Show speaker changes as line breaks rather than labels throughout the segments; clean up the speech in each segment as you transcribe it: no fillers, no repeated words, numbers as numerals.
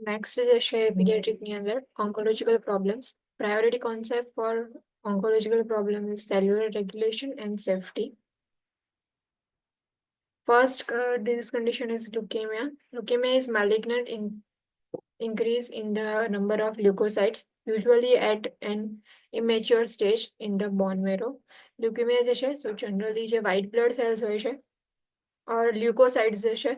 Next જે છે પીડિયાટ્રિકની અંદર oncological problems. Priority concept for oncological problem is cellular regulation and safety. First disease condition is leukemia. Leukemia is malignant increase in the number of leukocytes, usually at an immature stage in the bone marrow. Leukemia જે છે so generally જે white blood cells હોય છે or leukocytes જે છે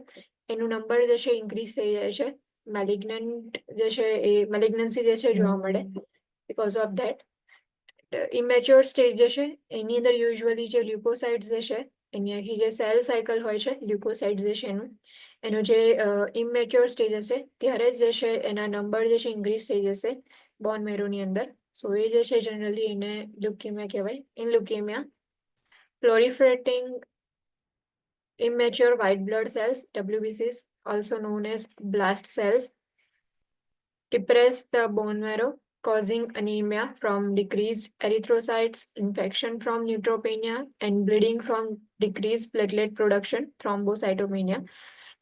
એનું number જે છે ઇન્ક્રીઝ થઈ જાય છે. મેલિગ્નન્ટ જે છે એ મેલિગ્નન્સી જે છે જોવા મળે because of that. ઇમેચ્યોર સ્ટેજ જે છે એની અંદર યુઝ્યુઅલી જે લ્યુકોસાઇટ્સ જે છે એની આખી જે સેલ સાયકલ હોય છે લ્યુકોસાઇટ્સ જે છે એનું જે ઇમેચ્યોર સ્ટેજ હશે ત્યારે જ જે છે એના નંબર જે છે ઇન્ક્રીઝ થઈ જશે બોન મેરોની અંદર. સો એ જે છે જનરલી એને લ્યુકેમિયા કહેવાય. In leukaemia proliferating immature white blood cells, WBCs, also known as blast cells, depress the bone marrow, causing anemia from decreased erythrocytes, infection from neutropenia, and bleeding from decreased platelet production, thrombocytopenia.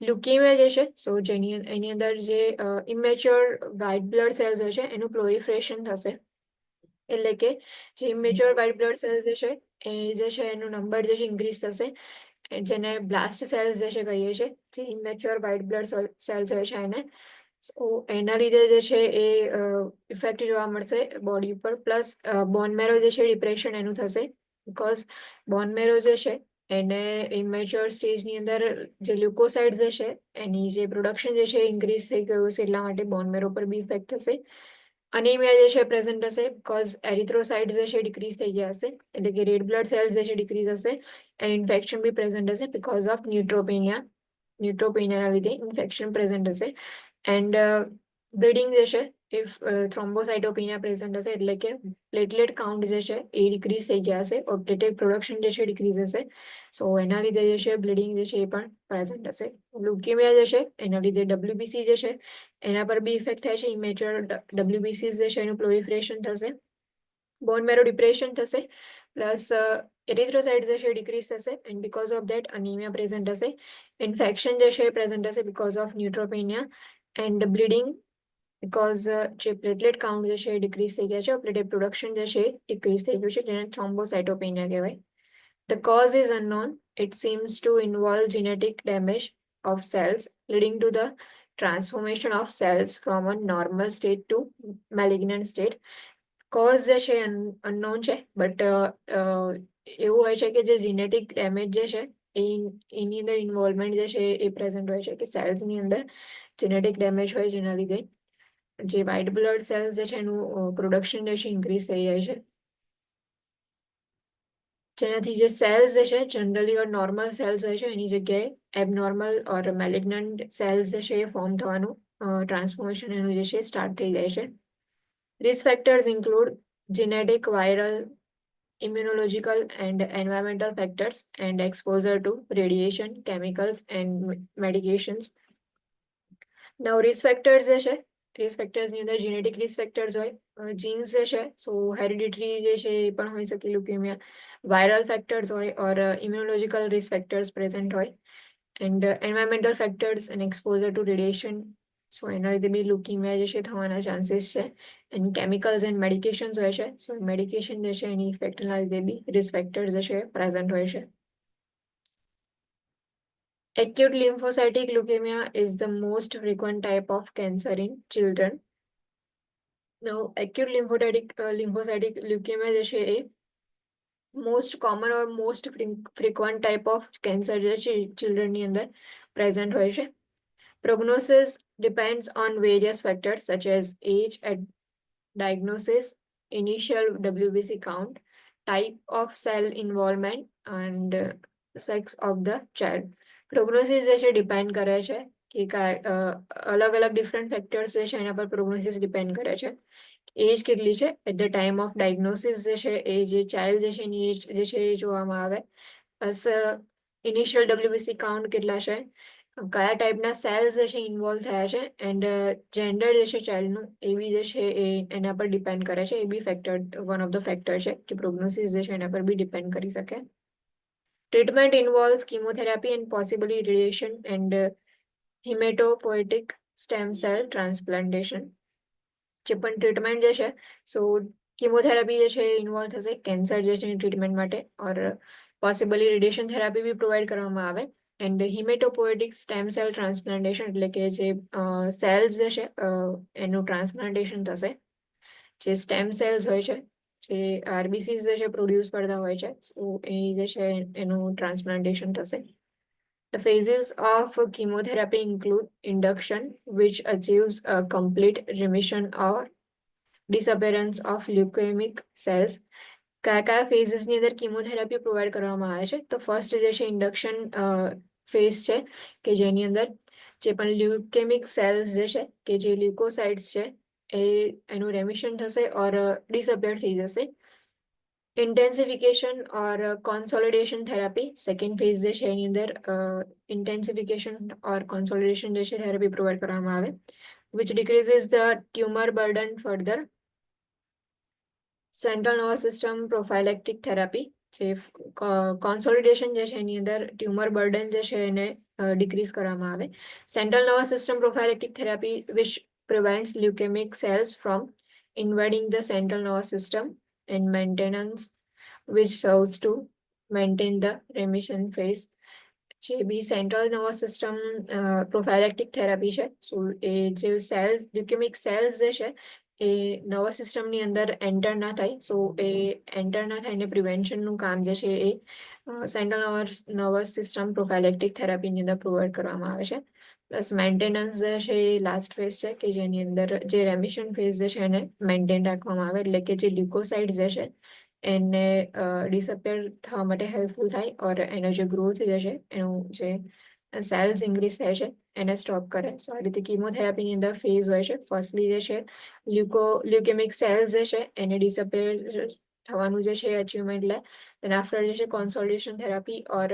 Leukaemia જે છે સો જેની એની અંદર જે ઇમેચ્યોર white blood cells હોય છે એનું પ્લોરિફરેશન થશે. એટલે કે જે ઇમેચ્યોર વ્હાઇટ બ્લડ સેલ્સ જે છે એ જે છે એનું નંબર જે છે ઇન્ક્રીઝ થશે, જેને બ્લાસ્ટ સેલ્સ જે છે કહીએ છીએ, જે ઇમેચ્યોર વ્હાઇટ બ્લડ સેલ્સ હોય છે એને. સો એના લીધે જે છે એ ઇફેક્ટ જોવા મળશે બોડી ઉપર. પ્લસ બોન મેરો જે છે ડિપ્રેશન એનું થશે બીકોઝ બોન મેરો જે છે એને ઇમેચ્યોર સ્ટેજની અંદર જે લ્યુકોસાઇડ જે છે એની જે પ્રોડક્શન જે છે ઇન્ક્રીઝ થઈ ગયું છે એટલા માટે બોન મેરો પર બી ઇફેક્ટ થશે. અનેમિયા જે છે પ્રેઝન્ટ હશે બીકોઝ એરિથ્રોસાઇટ્સ જે છે ડિક્રીઝ થઈ ગયા હશે, એટલે કે રેડ બ્લડ સેલ્સ જે છે ડિક્રીઝ હશે. એન્ડ ઇન્ફેક્શન બી પ્રેઝન્ટ હશે બીકોઝ ઓફ ન્યુટ્રોપેનિયાના લીધે ઇન્ફેક્શન પ્રેઝન્ટ હશે. એન્ડ બ્લીડિંગ જે છે ઇફ થ્રોમ્બોસાઇટોપિનિયા પ્રેઝન્ટ હશે એટલે કે પ્લેટલેટ કાઉન્ટ જે છે એ ડિક્રીઝ થઈ ગયા હશે ઓર પ્લેટલેટ પ્રોડક્શન જે છે ડિક્રીઝ હશે. સો એના લીધે જે છે બ્લીડિંગ જે છે એ પણ પ્રેઝન્ટ હશે. લ્યુકેમિયા જે છે એના લીધે WBC જે છે એના પર બી ઇફેક્ટ થાય છે. ઇમેચ્યોર WBC જે છે એનું પ્લોરિફરેશન થશે, બોન મેરો ડિપ્રેશન થશે, પ્લસ એરિથ્રોસાઇટ્સ જે છે ડિક્રીઝ થશે and because of that anaemia present હશે. ઇન્ફેક્શન જે છે પ્રેઝન્ટ હશે because of neutropenia and bleeding because જે પ્લેટલેટ કાઉન્ટ જે છે એ ડિક્રીઝ થઈ ગયા છે, પ્લેટલેટ પ્રોડક્શન જે છે એ ડિક્રીઝ થઈ ગયું છે, જેને થ્રોમ્બોસાઇટોપેનિયા કહેવાય. The cause is unknown. It seems to involve genetic damage of cells, leading to the transformation of cells from a normal state to malignant state. Cause જે છે અનનોન છે, બટ એવું હોય છે કે જે જીનેટિક ડેમેજ જે છે એની અંદર ઇન્વોલ્વમેન્ટ જે છે એ પ્રેઝન્ટ હોય છે કે સેલ્સની અંદર જેનેટિક ડેમેજ હોય જેના લીધે જે વ્હાઇટ બ્લડ સેલ્સ જે છે એનું પ્રોડક્શન જે છે ઇન્ક્રીઝ થઈ જાય છે, જેનાથી જે સેલ્સ જે છે જનરલી ઓર નોર્મલ સેલ્સ હોય છે એની જગ્યાએ એબનોર્મલ ઓર મેલિગ્નન્ટ સેલ્સ જે છે એ ફોર્મ થવાનું ટ્રાન્સફોર્મેશન એનું જે છે સ્ટાર્ટ થઈ જાય છે. Risk factors include genetic, viral, immunological, and environmental factors, and exposure to radiation, chemicals, and medications. Now, risk factors જે છે, risk factors ની અંદર genetic risk factors હોય, genes જે છે, so hereditary જે છે એ પણ હોઈ શકે leukemia, viral factors હોય or immunological risk factors present હોય, and environmental factors and exposure to radiation. સો એના લીધે બી લ્યુકેમિયા જે છે થવાના ચાન્સીસ છે. એન્ડ કેમિકલ્સ એન્ડ મેડિકેશન્સ હોય છે, સો મેડિકેશન જે છે એની ઇફેક્ટના લીધે બી રિસ્ક ફેક્ટર્સ જે છે પ્રેઝન્ટ હોય છે. Acute lymphocytic leukemia is the most frequent type of cancer in children. Now, acute lymphocytic leukemia જે છે એ most common or most frequent type of cancer જે છે ચિલ્ડ્રનની અંદર પ્રેઝન્ટ હોય છે. Prognosis depends on various factors such as age at diagnosis, initial WBC count, type of cell involvement, and sex of the child. Prognosis જે છે depend કરે છે કે અલગ અલગ ડિફરન્ટ ફેક્ટર્સ જે છે એના પર પ્રોગ્નોસિસ ડિપેન્ડ કરે છે. એજ કેટલી છે at the time of diagnosis જે છે એ જે ચાઇલ્ડ જે છે એની એજ જે છે એ જોવામાં આવે, પ્લસ ઇનિશિયલ WBC કાઉન્ટ કેટલા છે, કયા ટાઈપના સેલ્સ જે છે ઇન્વોલ્વ થયા છે, એન્ડ જેન્ડર જે છે ચાઇલ્ડનું એ બી જે છે એ એના પર ડિપેન્ડ કરે છે. એ બી factor one of the factor છે કે પ્રોગ્નોસિસ જે છે એના પર બી ડિપેન્ડ કરી શકે. Treatment ઇન્વોલ્વ્સ chemotherapy and possibly radiation and hematopoietic stem cell transplantation. જે પણ ટ્રીટમેન્ટ જે છે, સો કીમોથેરાપી જે છે ઇન્વોલ્વ થશે કેન્સર જે છે ટ્રીટમેન્ટ માટે, ઓર પોસિબલી રેડિયેશન થેરાપી બી પ્રોવાઈડ કરવામાં આવે. એન્ડ હિમેટોપોએટિક સ્ટેમ સેલ ટ્રાન્સપ્લાન્ટેશન એટલે કે જે સેલ્સ જે છે એનું ટ્રાન્સપ્લાન્ટેશન થશે. જે સ્ટેમ સેલ્સ હોય છે, જે આરબીસી જે છે પ્રોડ્યુસ કરતા હોય છે, સો એ જે છે એનું ટ્રાન્સપ્લાન્ટેશન થશે. The phases of chemotherapy include induction, which achieves a complete remission or disappearance of leukemic cells. કયા ફેઝિસની અંદર કીમોથેરાપી પ્રોવાઈડ કરવામાં આવે છે? તો ફર્સ્ટ જે છે ઇન્ડક્શન ફેઝ છે, કે જેની અંદર જે પણ લ્યુકેમિક સેલ્સ જે છે, કે જે લ્યુકોસાઇટ્સ છે, એનું રેમિશન થશે ઓર ડિસઅપિયર થઈ જશે. ઇન્ટેન્સિફિકેશન ઓર કોન્સોલિડેશન થેરાપી સેકન્ડ ફેઝ જે છે એની અંદર ઇન્ટેન્સિફિકેશન ઓર કોન્સોલિડેશન જે છે થેરાપી પ્રોવાઈડ કરવામાં આવે, which decreases the tumor burden further. Central nervous system prophylactic therapy, જે કોન્સોલિડેશન જે છે એની અંદર ટ્યુમર બર્ડન જે છે એને ડિક્રીઝ કરવામાં આવે. Central nervous system prophylactic therapy which prevents leukemic cells from invading the central nervous system and maintenance, which serves to maintain the remission phase. જે બી central nervous system prophylactic therapy છે, સો એ જે cells લ્યુકેમિક cells જે છે એ nervous સિસ્ટમની અંદર enter ના થાય, સો એ enter ના થાય ને પ્રિવેન્શનનું કામ જે છે એ સેન્ટ્રલ નર્વસ સિસ્ટમ પ્રોફાઇલેક્ટિક થેરાપીની અંદર પ્રોવાઈડ કરવામાં આવે છે. પ્લસ મેન્ટેનન્સ જે છે એ લાસ્ટ ફેઝ છે, કે જેની અંદર જે રેમિશન ફેઝ જે છે એને મેન્ટેન રાખવામાં આવે, એટલે કે જે લ્યુકોસાઇડ જે છે એને ડિસઅપિયર થવા માટે હેલ્પફુલ થાય, ઓર એનો જે ગ્રોથ જે છે એનું જે સેલ્સ ઇન્ક્રીઝ થાય છે એને સ્ટોપ કરે. સો આ રીતે કીમોથેરાપીની અંદર ફેઝ હોય છે. ફર્સ્ટલી જે છે લ્યુકેમિક સેલ્સ જે છે એને ડિસઅપિયર થવાનું જે છે અચીવમેન્ટ લે. દેન આફ્ટર જે છે કોન્સોલિડેશન થેરાપી ઓર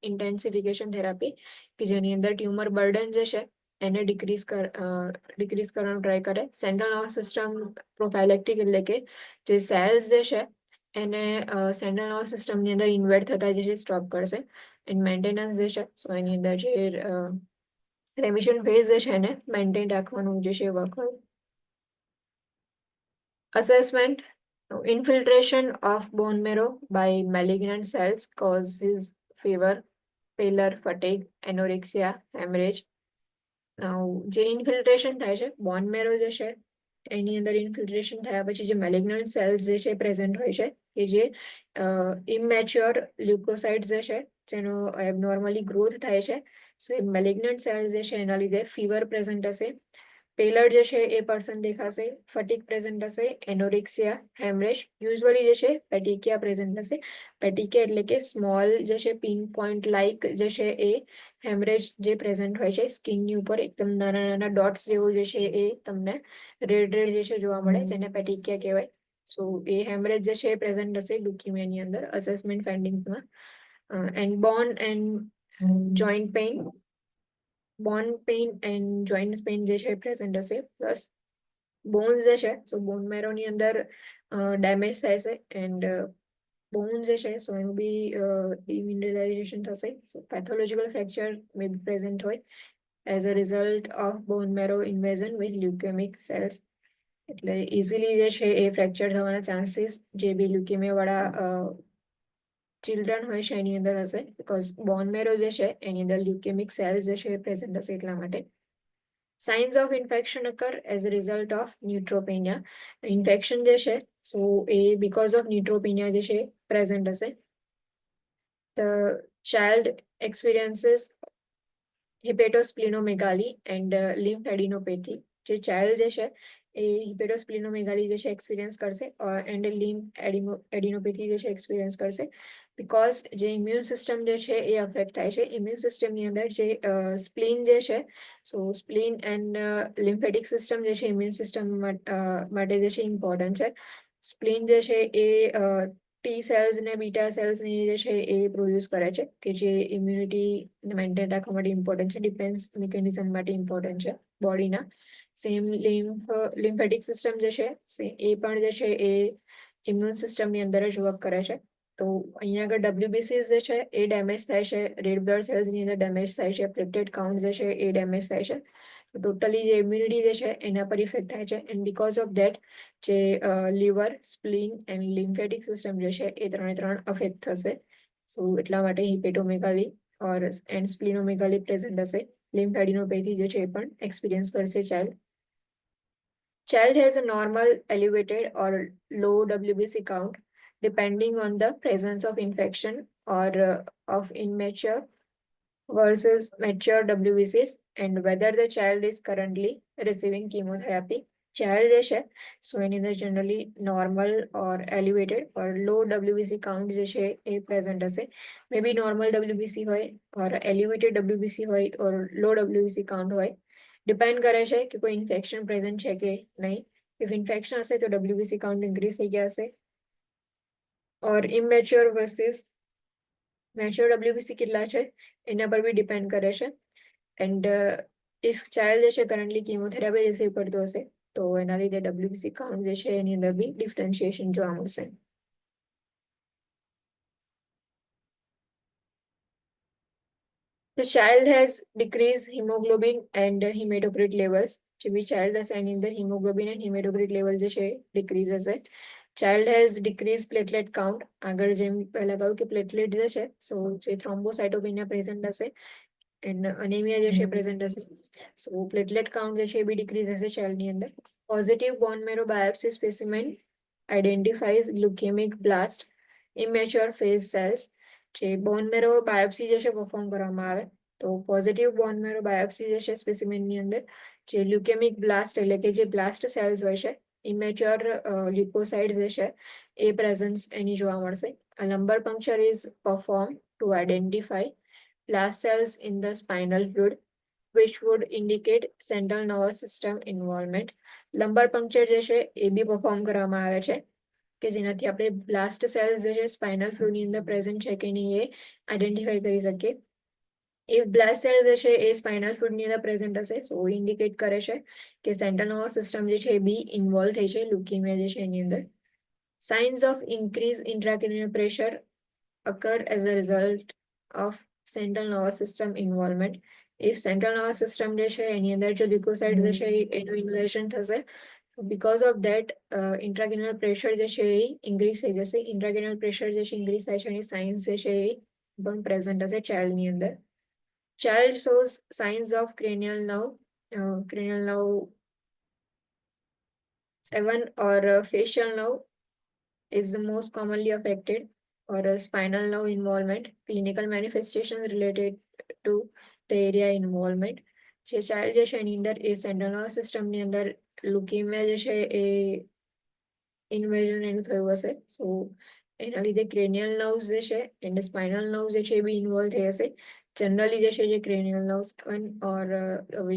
ઇન્ટેન્સિફિકેશન થેરાપી, કે જેની અંદર ટ્યુમર બર્ડન જે છે એને ડિક્રીઝ કરવાનું ટ્રાય કરે. સેન્ટ્રલ નર્વસ સિસ્ટમ પ્રોફાઇલેક્ટિક એટલે કે જે સેલ્સ જે છે એને સેન્ટ્રલ નર્વસ સિસ્ટમની અંદર ઇન્વેડ થતા જે છે સ્ટોપ કરશે. એન્ડ મેન્ટેનન્સ જે છે, સો એની અંદર જે રેમિશન ફેઝ જે છે એને મેન્ટેન રાખવાનું જે છે વર્ક હોય. Assessment. Infiltration of bone marrow by malignant cells causes fever, pallor, fatigue, anorexia, hemorrhage. જે ઇન્ફિલ્ટ્રેશન થાય છે બોન મેરો જે છે એની અંદર ઇન્ફિલ્ટ્રેશન થયા પછી જે મેલિગ્નન્ટ સેલ્સ જે છે પ્રેઝન્ટ હોય છે, કે જે ઇમેચ્યોર લ્યુકોસાઇટ્સ જે છે જેનો એબનોર્મલી ગ્રોથ થાય છે, સો એ મેલિગ્નન્ટ સેલ્સ જે છે એના લીધે ફીવર પ્રેઝન્ટ હશે, પેલર જે છે એ પર્સન દેખાશે, ફટીક પ્રેઝન્ટ હશે, એનોરેક્સિયા, હેમરેજ, યુઝ્યુઅલી જે છે પેટિકિયા પ્રેઝન્ટ હશે. પેટિકિયા એટલે કે સ્મોલ જે છે પિન પોઈન્ટ લાઇક જે છે એ હેમરેજ જે પ્રેઝન્ટ હોય છે સ્કિનની ઉપર, એકદમ નાના નાના ડોટ્સ જેવું જે છે એ તમને રેડ રેડ જે છે જોવા મળે, જેને પેટિકિયા કહેવાય. સો એ હેમરેજ જે છે એ પ્રેઝન્ટ હશે લ્યુકેમિયાની અંદર અસેસમેન્ટ ફાઇન્ડિંગ્સમાં. And bone and joint pain, bone pain and joint pain જે છે પ્રેઝન્ટ હશે. પ્લસ બોન્સ જે છે, સો બોન મેરોની અંદર ડેમેજ થાય છે, એન્ડ બોન્સ જે છે સો એનું બી ડિમિનરલાઇઝેશન થશે. So pathological fracture may be present હોય as a result of bone marrow invasion with leukaemic cells. એટલે ઇઝીલી જે છે એ ફ્રેક્ચર થવાના ચાન્સીસ જે બી લ્યુકેમિયા વાળા ચિલ્ડ્રન હોય છે એની અંદર હશે, બીકોઝ બોન મેરો જે છે એની અંદર લ્યુકેમિક સેલ્સ જે છે એ પ્રેઝન્ટ હશે એટલા માટે. Signs of infection occur as a result of neutropenia. Infection જે છે સો એ બીકોઝ ઓફ ન્યુટ્રોપેનિયા જે છે પ્રેઝન્ટ હશે. The child experiences hepatosplenomegaly and lymphadenopathy. જે ચાઇલ્ડ જે છે એ હિપેટોસ્પ્લિનોમેગાલી જે છે એક્સપિરિયન્સ કરશે એન્ડ એડિનોપેથી જે છે એક્સપિરિયન્સ કરશે, બીકોઝ જે ઇમ્યુન સિસ્ટમ જે છે એ અફેક્ટ થાય છે. ઇમ્યુન સિસ્ટમની અંદર જે સ્પ્લીન જે છે, સો સ્પ્લીન એન્ડ લિમ્ફેટિક સિસ્ટમ જે છે ઇમ્યુન સિસ્ટમ માટે જે છે ઇમ્પોર્ટન્ટ છે. સ્પ્લીન જે છે એ ટી સેલ્સ ને બીટા સેલ્સ ની જે છે એ પ્રોડ્યુસ કરે છે, કે જે ઇમ્યુનિટી મેન્ટેન રાખવા માટે ઇમ્પોર્ટન્ટ છે, ડિફેન્સ મિકેનિઝમ માટે ઇમ્પોર્ટન્ટ છે બોડીના. સેમ લિમ્ફેટિક સિસ્ટમ જે છે એ પણ જે છે એ ઇમ્યુન સિસ્ટમની અંદર જ વર્ક કરે છે. તો અહીંયા આગળ ડબ્લ્યુબીસીસ જે છે એ ડેમેજ થાય છે, રેડ બ્લડ સેલ્સની અંદર ડેમેજ થાય છે, પ્લેટલેટ કાઉન્ટ જે છે એ ડેમેજ થાય છે. ટોટલી જે ઇમ્યુનિટી જે છે એના પર ઇફેક્ટ થાય છે એન્ડ બીકોઝ ઓફ ધેટ જે liver spleen and lymphatic system જે છે એ ત્રણ અફેક્ટ થશે. સો એટલા માટે હિપેટોમેગાલી ઓર એન્ડ સ્પ્લિનોમેગાલી પ્રેઝન્ટ હશે. લિમ્ફેડિનોપેથી જે છે એ પણ એક્સપિરિયન્સ કરશે child. Child has a normal, elevated, or low WBC count depending on the presence of infection or of immature versus mature WBCs and whether the child is currently receiving chemotherapy. Child જે છે સો એની અંદર generally normal ઓર elevated ઓર લો WBC count જે છે એ present હશે. મે બી normal WBC હોય ઓર elevated WBC હોય ઓર લો WBC count હોય. Depend કરે છે કે કોઈ ઇન્ફેક્શન પ્રેઝન્ટ છે કે નહીં. ઇફ ઇન્ફેક્શન હશે તો WBC કાઉન્ટ ઇન્ક્રીઝ થઈ ગયા હશે. ઓર ઇમેચ્યોર વર્સિસ મેચ્યોર WBC કેટલા છે એના પર બી ડિપેન્ડ કરે છે. એન્ડ ઇફ ચાઇલ્ડ જે છે કરન્ટલી કીમોથેરાપી રિસીવ કરતો હશે તો એના લીધે WBC કાઉન્ટ જે છે એની અંદર બી ડિફરન્શિએશન જોવા મળશે. The child has decreased hemoglobin and hematocrit levels. જે બી ચાઇલ્ડ હશે એની અંદર હિમોગ્લોબિન એન્ડ હિમેટોક્રિટ લેવલ જે છે ડિક્રીઝ હશે. Child has decrease platelet count. આગળ જેમ પહેલા કહ્યું કે પ્લેટલેટ જે છે સો જે થ્રોમ્બોસાઇટોપિનિયા પ્રેઝન્ટ હશે એન્ડ અનેમિયા જે છે પ્રેઝન્ટ હશે. સો પ્લેટલેટ કાઉન્ટ જે છે એ બી ડિક્રીઝ હશે ચાઇલ્ડની અંદર. Positive bone marrow biopsy specimen identifies leukaemic blast immature phase cells. જે બોન મેરો બાયોપ્સી જે છે પરફોર્મ કરવામાં આવે તો પોઝિટિવ બોન મેરો બાયોપ્સી જે છે સ્પેસિમેનની અંદર જે લ્યુકેમિક બ્લાસ્ટ એટલે કે જે બ્લાસ્ટ સેલ્સ હોય છે ઇમેચ્યોર લ્યુકોસાઇડ જે છે એ પ્રેઝન્સ એની જોવા મળશે. A lumbar puncture is performed to identify blast cells in the spinal fluid which would indicate central nervous system involvement. Lumbar puncture જે છે એ બી પરફોર્મ કરવામાં આવે છે કે જેનાથી આપણે બ્લાસ્ટ સેલ્સ જે છે સ્પાઇનલ ફ્લુડની અંદર પ્રેઝન્ટ છે કે નહીં એ આઈડેન્ટિફાઈ કરી શકીએ. એ બ્લાસ્ટ સેલ જે છે એ સ્પાઇનલ ફ્લુડની અંદર પ્રેઝન્ટ હશે સો ઇન્ડિકેટ કરે છે કે સેન્ટ્રલ નર્વસ સિસ્ટમ જે છે એ બી ઇન્વોલ્વ થઈ છે લ્યુકેમિયા જે છે એની અંદર. Science of increase intracranial pressure occur as a result of central nervous system involvement. If central nervous system જે છે એની અંદર જો લ્યુકોસાઇડ જે છે એનું ઇન્વેઝન થશે so because of that intracranial pressure જે છે એ ઇન્ક્રીઝ થઈ જશે. intracranial pressure જે છે ઇન્ક્રીઝ થાય છે એની સાઇન્સ જે છે એ પણ પ્રેઝન્ટ હશે ચાઇલ્ડની અંદર. Child shows signs of cranial nerve 7 or facial nerve is the most commonly affected or a spinal nerve involvement. Clinical manifestations related to the area involvement. જે ચાઇલ્ડ જે છે એની અંદર એ સેન્ટ્રલ નર્વસ સિસ્ટમની અંદર લ્યુકેમિયા જે છે એ ઇન્વેઝન એનું થયું હશે સો એના લીધે ક્રેનિયલ નર્વ્સ જે છે એન્ડ સ્પાઇનલ નર્વ જે છે એ બી ઇન્વોલ્વ થઈ હશે. જનરલી જે છે જે ક્રેનિયલ નર્વ્સ ઓર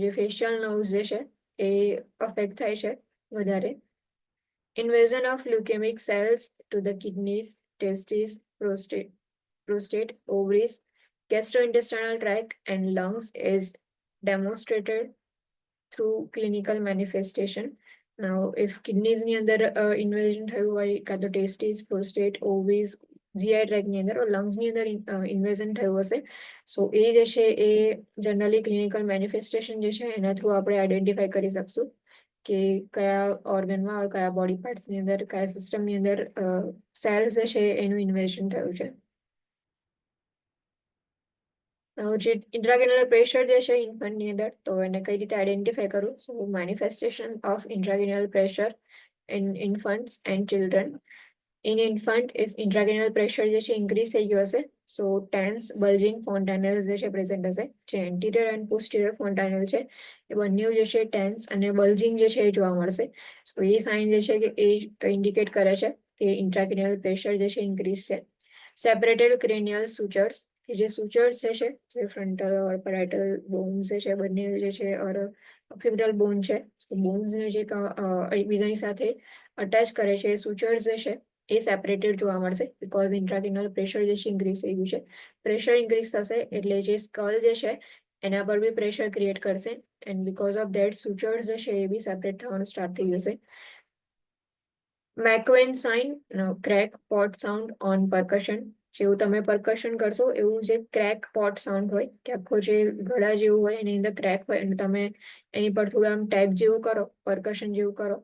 જે ફેશિયલ નર્વ્સ જે છે એ અફેક્ટ થાય છે વધારે. Invasion of leukemic cells to the kidneys, testes, prostate, ovaries, gastrointestinal tract, and lungs is demonstrated through clinical manifestation. Now, if kidneys ની અંદર invasion થયું હોય કાં તો testes, prostate, ovaries, GI tract ની અંદર or lungs ની અંદર invasion થયું હશે so એ જે છે એ જનરલી ક્લિનિકલ મેનિફેસ્ટેશન જે છે એના થ્રુ આપણે આઈડેન્ટિફાઈ કરી શકશું કે કયા ઓર્ગનમાં ઓર કયા બોડી પાર્ટ્સની અંદર કયા સિસ્ટમની અંદર સેલ્સ જે છે એનું ઇન્વેઝન થયું છે. જે ઇન્ટ્રાક્રેનિયલ પ્રેશર જે છે ઇન્ફન્ટની અંદર તો એને કઈ રીતે આઈડેન્ટિફાઈ કરું so manifestation of intracranial pressure in infants and children. In infant if intracranial pressure જે છે ઇન્ક્રીઝ થઈ ગયું હશે સો ટેન્સ બલ્જિંગ ફોન્ટાનેલ્સ જે છે પ્રેઝન્ટ હશે. જે એન્ટિરિયર એન્ડ પોસ્ટિરિયર ફોન્ટાનેલ છે એ બંને જે છે ટેન્સ અને બલ્જિંગ જે છે એ જોવા મળશે. સો એ સાઇન જે છે કે એ ઇન્ડિકેટ કરે છે કે ઇન્ટ્રાક્રેનિયલ પ્રેશર જે છે ઇન્ક્રીઝ છે. સેપરેટેડ ક્રેનિયલ સુચર્સ કે જે સુચર્સ જે છે જે ફ્રન્ટલ ઓર પેરાઇટલ બોન્સ જે છે બંને જે છે ઓર ઓક્સિપિટલ બોન છે બોન્સને જે એકબીજાની સાથે અટેચ કરે છે એ સુચર્સ જે છે એ સેપરેટેડ જોવા મળશે બીકોઝ ઇન્ટ્રાક્રેનિયલ પ્રેશર જે છે ઇન્ક્રીઝ થઈ ગયું છે. પ્રેશર ઇન્ક્રીઝ થશે એટલે જે સ્કલ જે છે એના પર બી પ્રેશર ક્રિએટ કરશે એન્ડ બીકોઝ ઓફ ધેટ સુચર્સ જે છે એ બી સેપરેટ થવાનું સ્ટાર્ટ થઈ જશે. McEwen sign, crack, pot sound on percussion, જેવું તમે પરકશન કરશો એવું જે ક્રેક પોટ સાઉન્ડ હોય કે આખો જે ગળા જેવું હોય એની અંદર ક્રેક હોય અને તમે એની પર થોડું આમ ટેપ જેવું કરો, પરકશન જેવું કરો,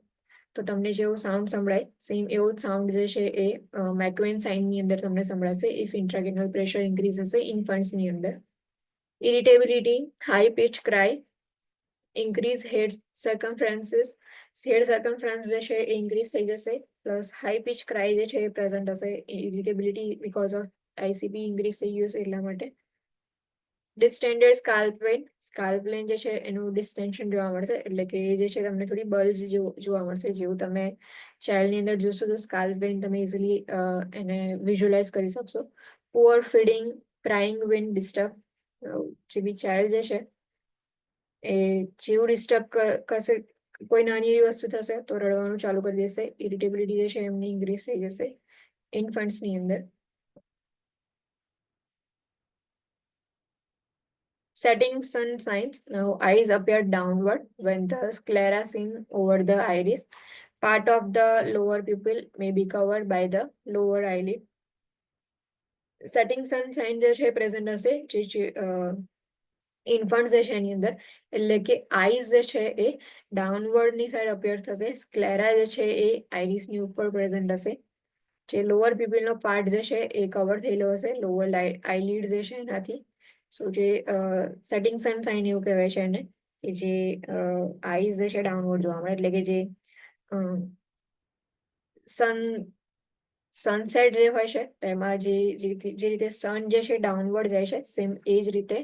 તો તમને જેવું સાઉન્ડ સંભળાય સેમ એવો જ સાઉન્ડ જે છે એ મેકવેન સાઇનની અંદર તમને સંભળાશે ઇફ ઇન્ટ્રાક્રેનિયલ પ્રેશર ઇન્ક્રીઝ હશે ઇન્ફન્ટ્સની અંદર. ઇરિટેબિલિટી, હાઈ પિચ ક્રાય, ઇન્ક્રીઝ હેડ સર્કમફરન્સીસ, હેડ સર્કમફરન્સ જે છે એ ઇન્ક્રીઝ થઈ જશે, પ્લસ હાઈ પિચ ક્રાય જે છે એ પ્રેઝન્ટ હશે. ઇરિટેબિલિટી બીકોઝ ઓફ આઈસીપી ઇન્ક્રીઝ થઈ ગયું છે એટલા માટે. ડિસ્ટેન્ડેડ સ્કાલ્પ લેન જે છે એનું ડિસ્ટેન્શન જોવા મળશે, એટલે કે એ જે છે તમને થોડી બલ્જ જોવા મળશે. જેવું તમે ચાઇલ્ડની અંદર જોશો તો સ્કાલ્પ લેન તમે ઇઝીલી એને વિઝ્યુઅલાઇઝ કરી શકશો. Poor feeding, crying when disturb, જે બી ચાઇલ્ડ જે છે એ જેવું ડિસ્ટર્બ કરશે, કોઈ નાની એવી વસ્તુ થશે તો રડવાનું ચાલુ કરી દેશે. ઇરિટેબિલિટી જે છે એમની ઇન્ક્રીઝ થઈ જશે ઇન્ફન્ટ્સની અંદર. Setting sun signs. Now eyes appear downward when the sclera seen over the iris. Part of the lower pupil may be covered by the lower eyelid. Setting sun sign જે છે પ્રેઝન્ટ હશે જે infant જે છે એની અંદર, એટલે કે આઈઝ જે છે એ ડાઉનવર્ડની સાઈડ અપિયર થશે. સ્ક્લેરા જે છે એ આઈરિસની ઉપર પ્રેઝન્ટ હશે. જે લોઅર પીપલનો પાર્ટ જે છે એ કવર થયેલો હશે લોઅર આઈલીડ જે છે એનાથી. સો જે સેટિંગ સન સાઇન એવું કહેવાય છે એને, કે જે આઈઝ જે છે ડાઉનવર્ડ જોવા મળે, એટલે કે જે સનસેટ જે હોય છે તેમાં જે રીતે સન જે છે ડાઉનવર્ડ જાય છે સેમ એ જ રીતે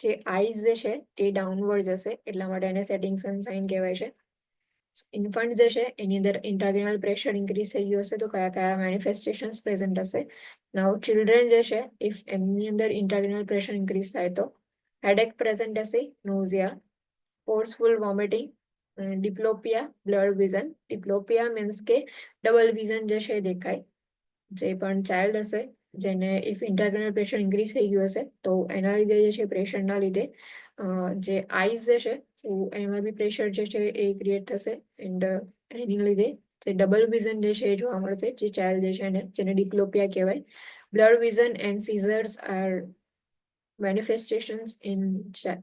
જે આઈઝ જે છે એ ડાઉનવર્ડ જશે, એટલા માટે એને સેટિંગ સન સાઇન કહેવાય છે. ઇન્ફન્ટ જે છે એની અંદર ઇન્ટ્રાક્રેનિયલ પ્રેશર ઇન્ક્રીઝ થઈ ગયું હશે તો કયા કયા મેનિફેસ્ટેશન્સ પ્રેઝન્ટ હશે. નાઉ ચિલ્ડ્રન જે છે ઇફ એમની અંદર ઇન્ટ્રાક્રેનિયલ પ્રેશર ઇન્ક્રીઝ થાય તો હેડેક પ્રેઝન્ટ હશે, નોઝિયા, ફોર્સફુલ વોમિટિંગ, ડિપ્લોપિયા, બ્લડ વિઝન. ડિપ્લોપિયા મીન્સ કે ડબલ વિઝન જે છે દેખાય. જે પણ ચાઇલ્ડ હશે જેને ઇફ ઇન્ટ્રાક્રેનિયલ પ્રેશર ઇન્ક્રીઝ થઈ ગયું હશે તો એના લીધે જે છે પ્રેશરના લીધે જે આઈઝ જે છે તો એમાં બી પ્રેશર જે છે એ ક્રિએટ થશે એન્ડ એની લીધે જે ડબલ વિઝન જે છે એ જોવા મળશે જે ચાઇલ્ડ જે છે એને, જેને ડિપ્લોપિયા કહેવાય. Blood vision and seizures are manifestations in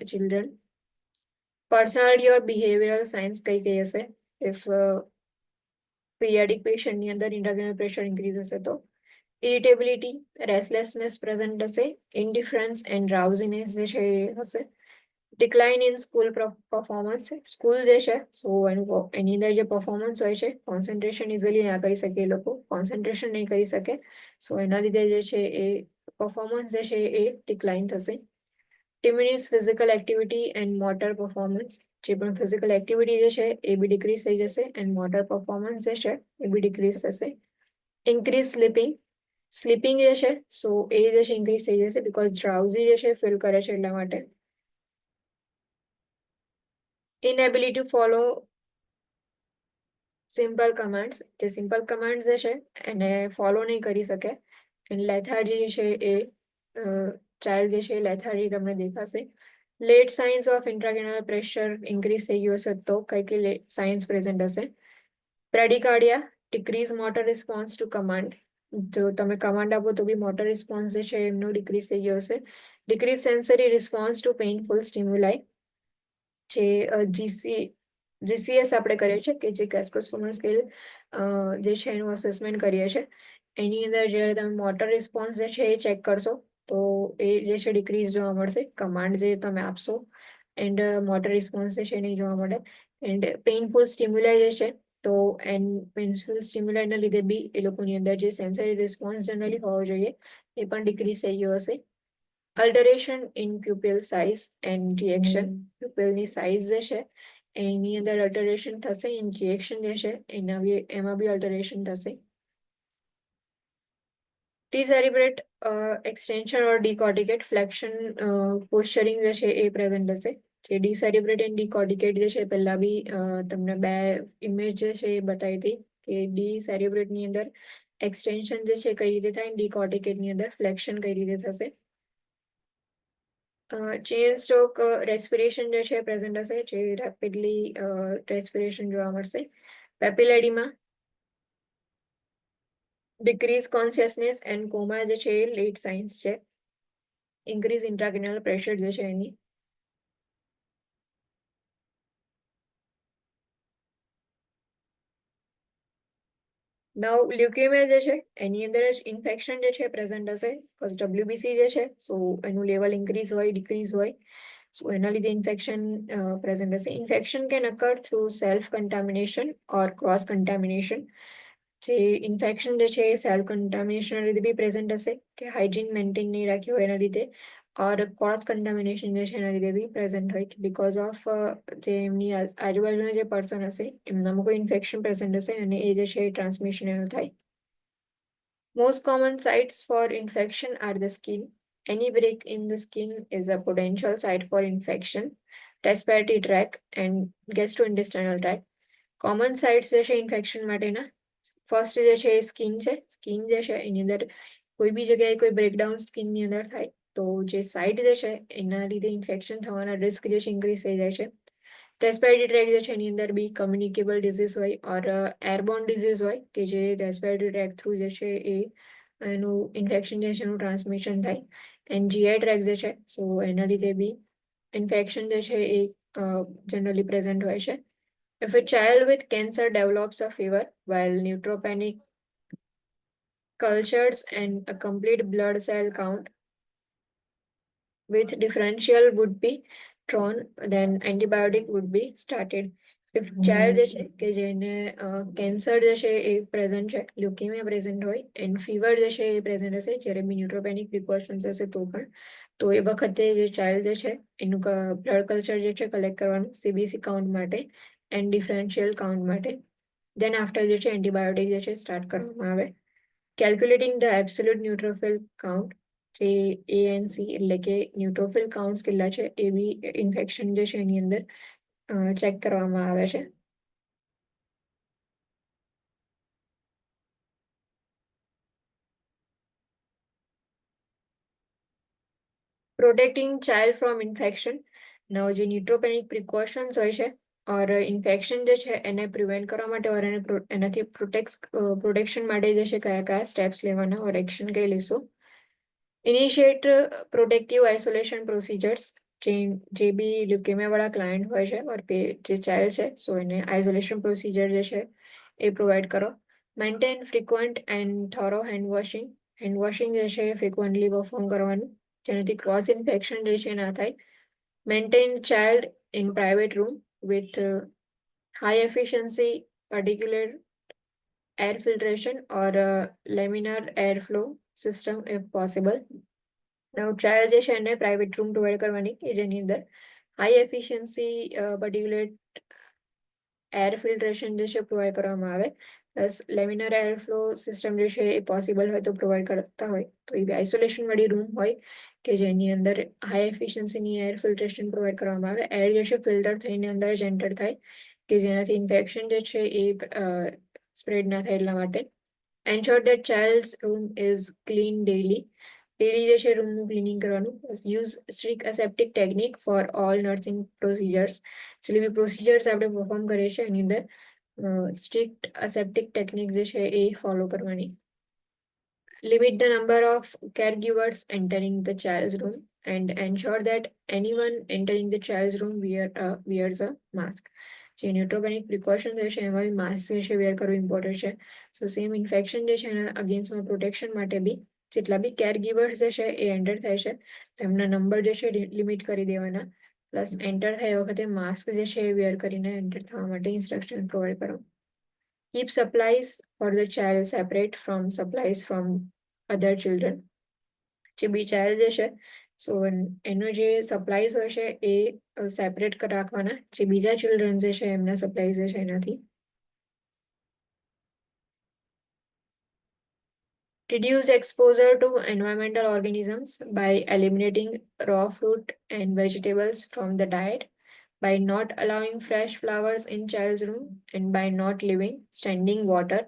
children. Personality or behavioural science કઈ કઈ હશે ઇફ પીરિયાડિક પેશન્ટની અંદર ઇન્ટ્રાક્રેનિયલ પ્રેશર ઇન્ક્રીઝ હશે તો ઇરિટેબિલિટી, રેસ્ટલેસનેસ પ્રેઝન્ટ હશે, ઇન્ડિફરન્સ એન્ડ ડ્રાઉઝીનેસ જે છે એ હશે. Decline in school performance, school જે છે સો એની અંદર જે પરફોર્મન્સ હોય છે કોન્સન્ટ્રેશન ઇઝીલી ના કરી શકે, એ લોકો કોન્સન્ટ્રેશન નહીં કરી શકે, સો એના લીધે જે છે એ પરફોર્મન્સ જે છે એ ડિક્લાઇન થશે. Diminish physical activity and motor performance, જે પણ ફિઝિકલ એક્ટિવિટી જે છે એ બી ડિક્રીઝ થઈ જશે એન્ડ મોટર પરફોર્મન્સ જે છે એ બી ડિક્રીઝ થશે. ઇન્ક્રીઝ સ્લીપિંગ, સ્લીપિંગ જે છે સો એ જે છે ઇન્ક્રીઝ થઈ જશે બીકોઝ ડ્રાઉઝી જે છે ફીલ કરે છે એટલા માટે. ઇનએબિલિટી ટુ ફોલો સિમ્પલ કમાન્ડ્સ, જે સિમ્પલ કમાન્ડ્સ જે છે એને ફોલો નહીં કરી શકે એન્ડ લેથાર્જી છે એ ચાઇલ્ડ જે છે એ લેથાર્જી તમને દેખાશે. Late signs of intracranial pressure increase થઈ ગયું હશે તો કઈ કઈ સાઇન્સ પ્રેઝન્ટ હશે. Bradycardia, decrease motor response to command, જો તમે કમાન્ડ આપો તો બી મોટર રિસ્પોન્સ જે છે એમનો ડિક્રીઝ થઈ ગયો હશે. Decrease sensory response to painful stimuli, જે જીસીએસ આપણે કરીએ છીએ કે જે કેસ્કોસ્કોમા સ્કેલ જે છે એનું અસેસમેન્ટ કરીએ છીએ, એની અંદર જ્યારે તમે મોટર રિસ્પોન્સ જે છે એ ચેક કરશો તો એ જે છે ડિક્રીઝ જોવા મળશે. કમાન્ડ જે તમે આપશો એન્ડ મોટર રિસ્પોન્સ જે છે નહીં જોવા મળે. એન્ડ પેઇનફુલ સ્ટિમ્યુલાઈ જે છે તો પેઇનફુલ સ્ટિમ્યુલાઈના લીધે બી એ લોકોની અંદર જે સેન્સરી રિસ્પોન્સ જનરલી હોવો જોઈએ એ પણ ડિક્રીઝ થઈ ગયો હશે. Alteration in pupil size and reaction, પ્યુપિલની સાઇઝ જે છે એની અંદર અલ્ટરેશન થશે, ઇન રિએક્શન જે છે એમાં બી અલ્ટરેશન થશે. ડીસેરિબ્રેટ એક્સટેન્શન ઓર ડીકોર્ટિકેટ ફ્લેક્શન પોસ્ચરિંગ જે છે એ પ્રેઝન્ટ હશે. જે ડીસેરિબ્રેટ એન્ડ ડીકોર્ટિકેટ જે છે પહેલા બી તમને બે ઇમેજ જે છે એ બતાવી હતી કે ડીસેરિબ્રેટની અંદર એક્સટેન્શન જે છે કઈ રીતે થાય, ડીકોર્ટિકેટની અંદર ફ્લેક્શન કઈ રીતે થશે. ચેન સ્ટ્રોક રેસ્પિરેશન જે છે પ્રેઝન્ટ હશે, જે રેપિડલી રેસ્પિરેશન જોવા મળશે. પેપિલેડીમાં ડિક્રીઝ કોન્શિયસનેસ એન્ડ કોમા જે છે એ લેટ સાઇન્સ છે. ઇન્ક્રીઝ ઇન્ટ્રાક્રેનિયલ પ્રેશર જે છે એની. નાઉ લ્યુકેમિયા જે છે એની અંદર જ ઇન્ફેક્શન જે છે પ્રેઝન્ટ હશે, બીકોઝ ડબ્લ્યુબીસી જે છે સો એનું લેવલ ઇન્ક્રીઝ હોય ડિક્રીઝ હોય, સો એના લીધે ઇન્ફેક્શન પ્રેઝન્ટ હશે. Infection can અકર through self contamination or cross contamination. જે ઇન્ફેક્શન જે છે એ સેલ્ફ કન્ટામિનેશનના લીધે બી પ્રેઝન્ટ હશે, કે હાઇજીન મેન્ટેન નહીં રાખ્યું હોય એના લીધે, ઓર ક્રોસ કન્ટામિનેશન જે છે એના લીધે બી પ્રેઝન્ટ હોય, બીકોઝ ઓફ જે એમની આજુબાજુના જે પર્સન હશે એમનામાં કોઈ ઇન્ફેક્શન પ્રેઝન્ટ હશે અને એ જે છે એ ટ્રાન્સમિશન એનું થાય. Most common sites for infection are the skin. Any break in the skin is a potential site for infection, respiratory tract and gastrointestinal tract. Common sites જે છે ઇન્ફેક્શન માટેના, ફર્સ્ટ જે છે એ સ્કિન છે. સ્કિન જે છે એની અંદર કોઈ બી જગ્યાએ કોઈ બ્રેકડાઉન સ્કિનની અંદર થાય તો જે સાઇટ જે છે એના લીધે ઇન્ફેક્શન થવાના રિસ્ક જે છે ઇન્ક્રીઝ થઈ જાય છે. રેસ્પિરેટરી ટ્રેક જે છે એની અંદર બી કમ્યુનિકેબલ ડિઝીઝ હોય ઓર એરબોર્ન ડિઝીઝ હોય, કે જે રેસ્પિરેટરી ટ્રેક થ્રુ જે છે એ એનું ઇન્ફેક્શન જે છે એનું ટ્રાન્સમિશન થાય. એન્ડ જીઆઈ ટ્રેક જે છે સો એના લીધે બી ઇન્ફેક્શન જે છે એ જનરલી પ્રેઝન્ટ હોય છે. If a child with cancer develops a fever while neutropenic cultures and a complete blood cell count with differential would be drawn, then antibiotic would be started. If child જે છે કે જેને cancer જે છે એ present છે, leukaemia present હોય and fever જે છે એ પ્રેઝન્ટ હશે, જ્યારે બી ન્યુટ્રોપેનિક પ્રિકોશન્સ હશે તો પણ, તો એ વખતે જે ચાઇલ્ડ જે છે એનું બ્લડ કલ્ચર જે છે કલેક્ટ કરવાનું સીબીસી કાઉન્ટ માટે એન્ડ ડિફરન્શિયલ કાઉન્ટ માટે. દેન આફ્ટર જે છે એન્ટીબાયોટિક જે છે સ્ટાર્ટ કરવામાં આવે. કેલ્ક્યુલેટિંગ ધ એબ્સોલ્યુટ ન્યુટ્રોફિલ કાઉન્ટ, જે ANC એટલે કે ન્યુટ્રોફિલ કાઉન્ટ્સ કેટલા છે એ બી ઇન્ફેક્શન જે છે એની અંદર ચેક કરવામાં આવે છે. Protecting child from infection. નવ જે ન્યુટ્રોપેનિક પ્રિકોશન્સ હોય છે ઓર ઇન્ફેક્શન જે છે એને પ્રિવેન્ટ કરવા માટે ઓર એનાથી પ્રોટેક્શન માટે જે છે કયા કયા સ્ટેપ્સ લેવાના ઓર એક્શન કઈ લેશું. Initiate protective isolation procedures. જે બી લ્યુકેમિયા વાળા ક્લાયન્ટ હોય છે ઓર જે ચાઇલ્ડ છે સો એને આઇસોલેશન પ્રોસિજર જે છે એ પ્રોવાઈડ કરો. Maintain frequent and thorough hand washing. Hand washing જે છે એ ફ્રીક્વન્ટલી પરફોર્મ કરવાનું, જેનાથી ક્રોસ ઇન્ફેક્શન જે છે ના થાય. Maintain child in private room with high efficiency particular air filtration or laminar airflow system if possible. Now child જે છે એને પ્રાઇવેટ રૂમ પ્રોવાઈડ કરવાની કે જેની અંદર high efficiency particulate air filtration જે છે પ્રોવાઈડ કરવામાં આવે, પ્લસ લેમિનાર એરફ્લો સિસ્ટમ જે છે એ પોસિબલ હોય તો પ્રોવાઈડ કરતા હોય તો એ આઇસોલેશન વાળી રૂમ હોય કે જેની અંદર હાઈ એફિશિયન્સીની એર ફિલ્ટ્રેશન પ્રોવાઈડ કરવામાં આવે. એર જે છે ફિલ્ટર થઈને અંદર જ એન્ટર થાય કે જેનાથી ઇન્ફેક્શન જે છે એ સ્પ્રેડ ના થાય એટલા માટે. Ensure that child's room is clean daily. Daily જે છે રૂમનું ક્લિનિંગ કરવાનું. Use strict aseptic technique for all nursing procedures. જેટલી બી પ્રોસિજર્સ આપણે પરફોર્મ કરીએ છીએ એની અંદર સ્ટ્રિક્ટ અસેપ્ટિક ટેકનિક જે છે એ ફોલો કરવાની. Limit the number of caregivers entering the child's room and ensure that anyone entering the child's room wears a mask. જે ન્યુટ્રોપેનિક પ્રિકોશન જે છે એમાં બી માસ્ક જે છે વેર કરવું ઇમ્પોર્ટન્ટ છે. સો સેમ ઇન્ફેક્શન જે છે એના અગેન્સ્ટમાં પ્રોટેક્શન માટે બી જેટલા બી કેરગીવર્સ જે છે એ એન્ટર થાય છે તેમના નંબર જે છે લિમિટ કરી દેવાના, પ્લસ એન્ટર થાય વખતે માસ્ક જે છે એ વેર કરીને એન્ટર થવા માટે ઇન્સ્ટ્રક્શન પ્રોવાઈડ કરો. Keep supplies for the child separate from supplies from other children. જે બી ચાઇલ્ડ જે છે સો એનો જે સપ્લાઈઝ હોય છે એ સેપરેટ રાખવાના જે બીજા ચિલ્ડ્રન જે છે એમના સપ્લાઈઝ જે છે એનાથી. Reduce exposure to environmental organisms by eliminating raw fruit and vegetables from the diet, by not allowing fresh flowers in child's room, and by not leaving standing water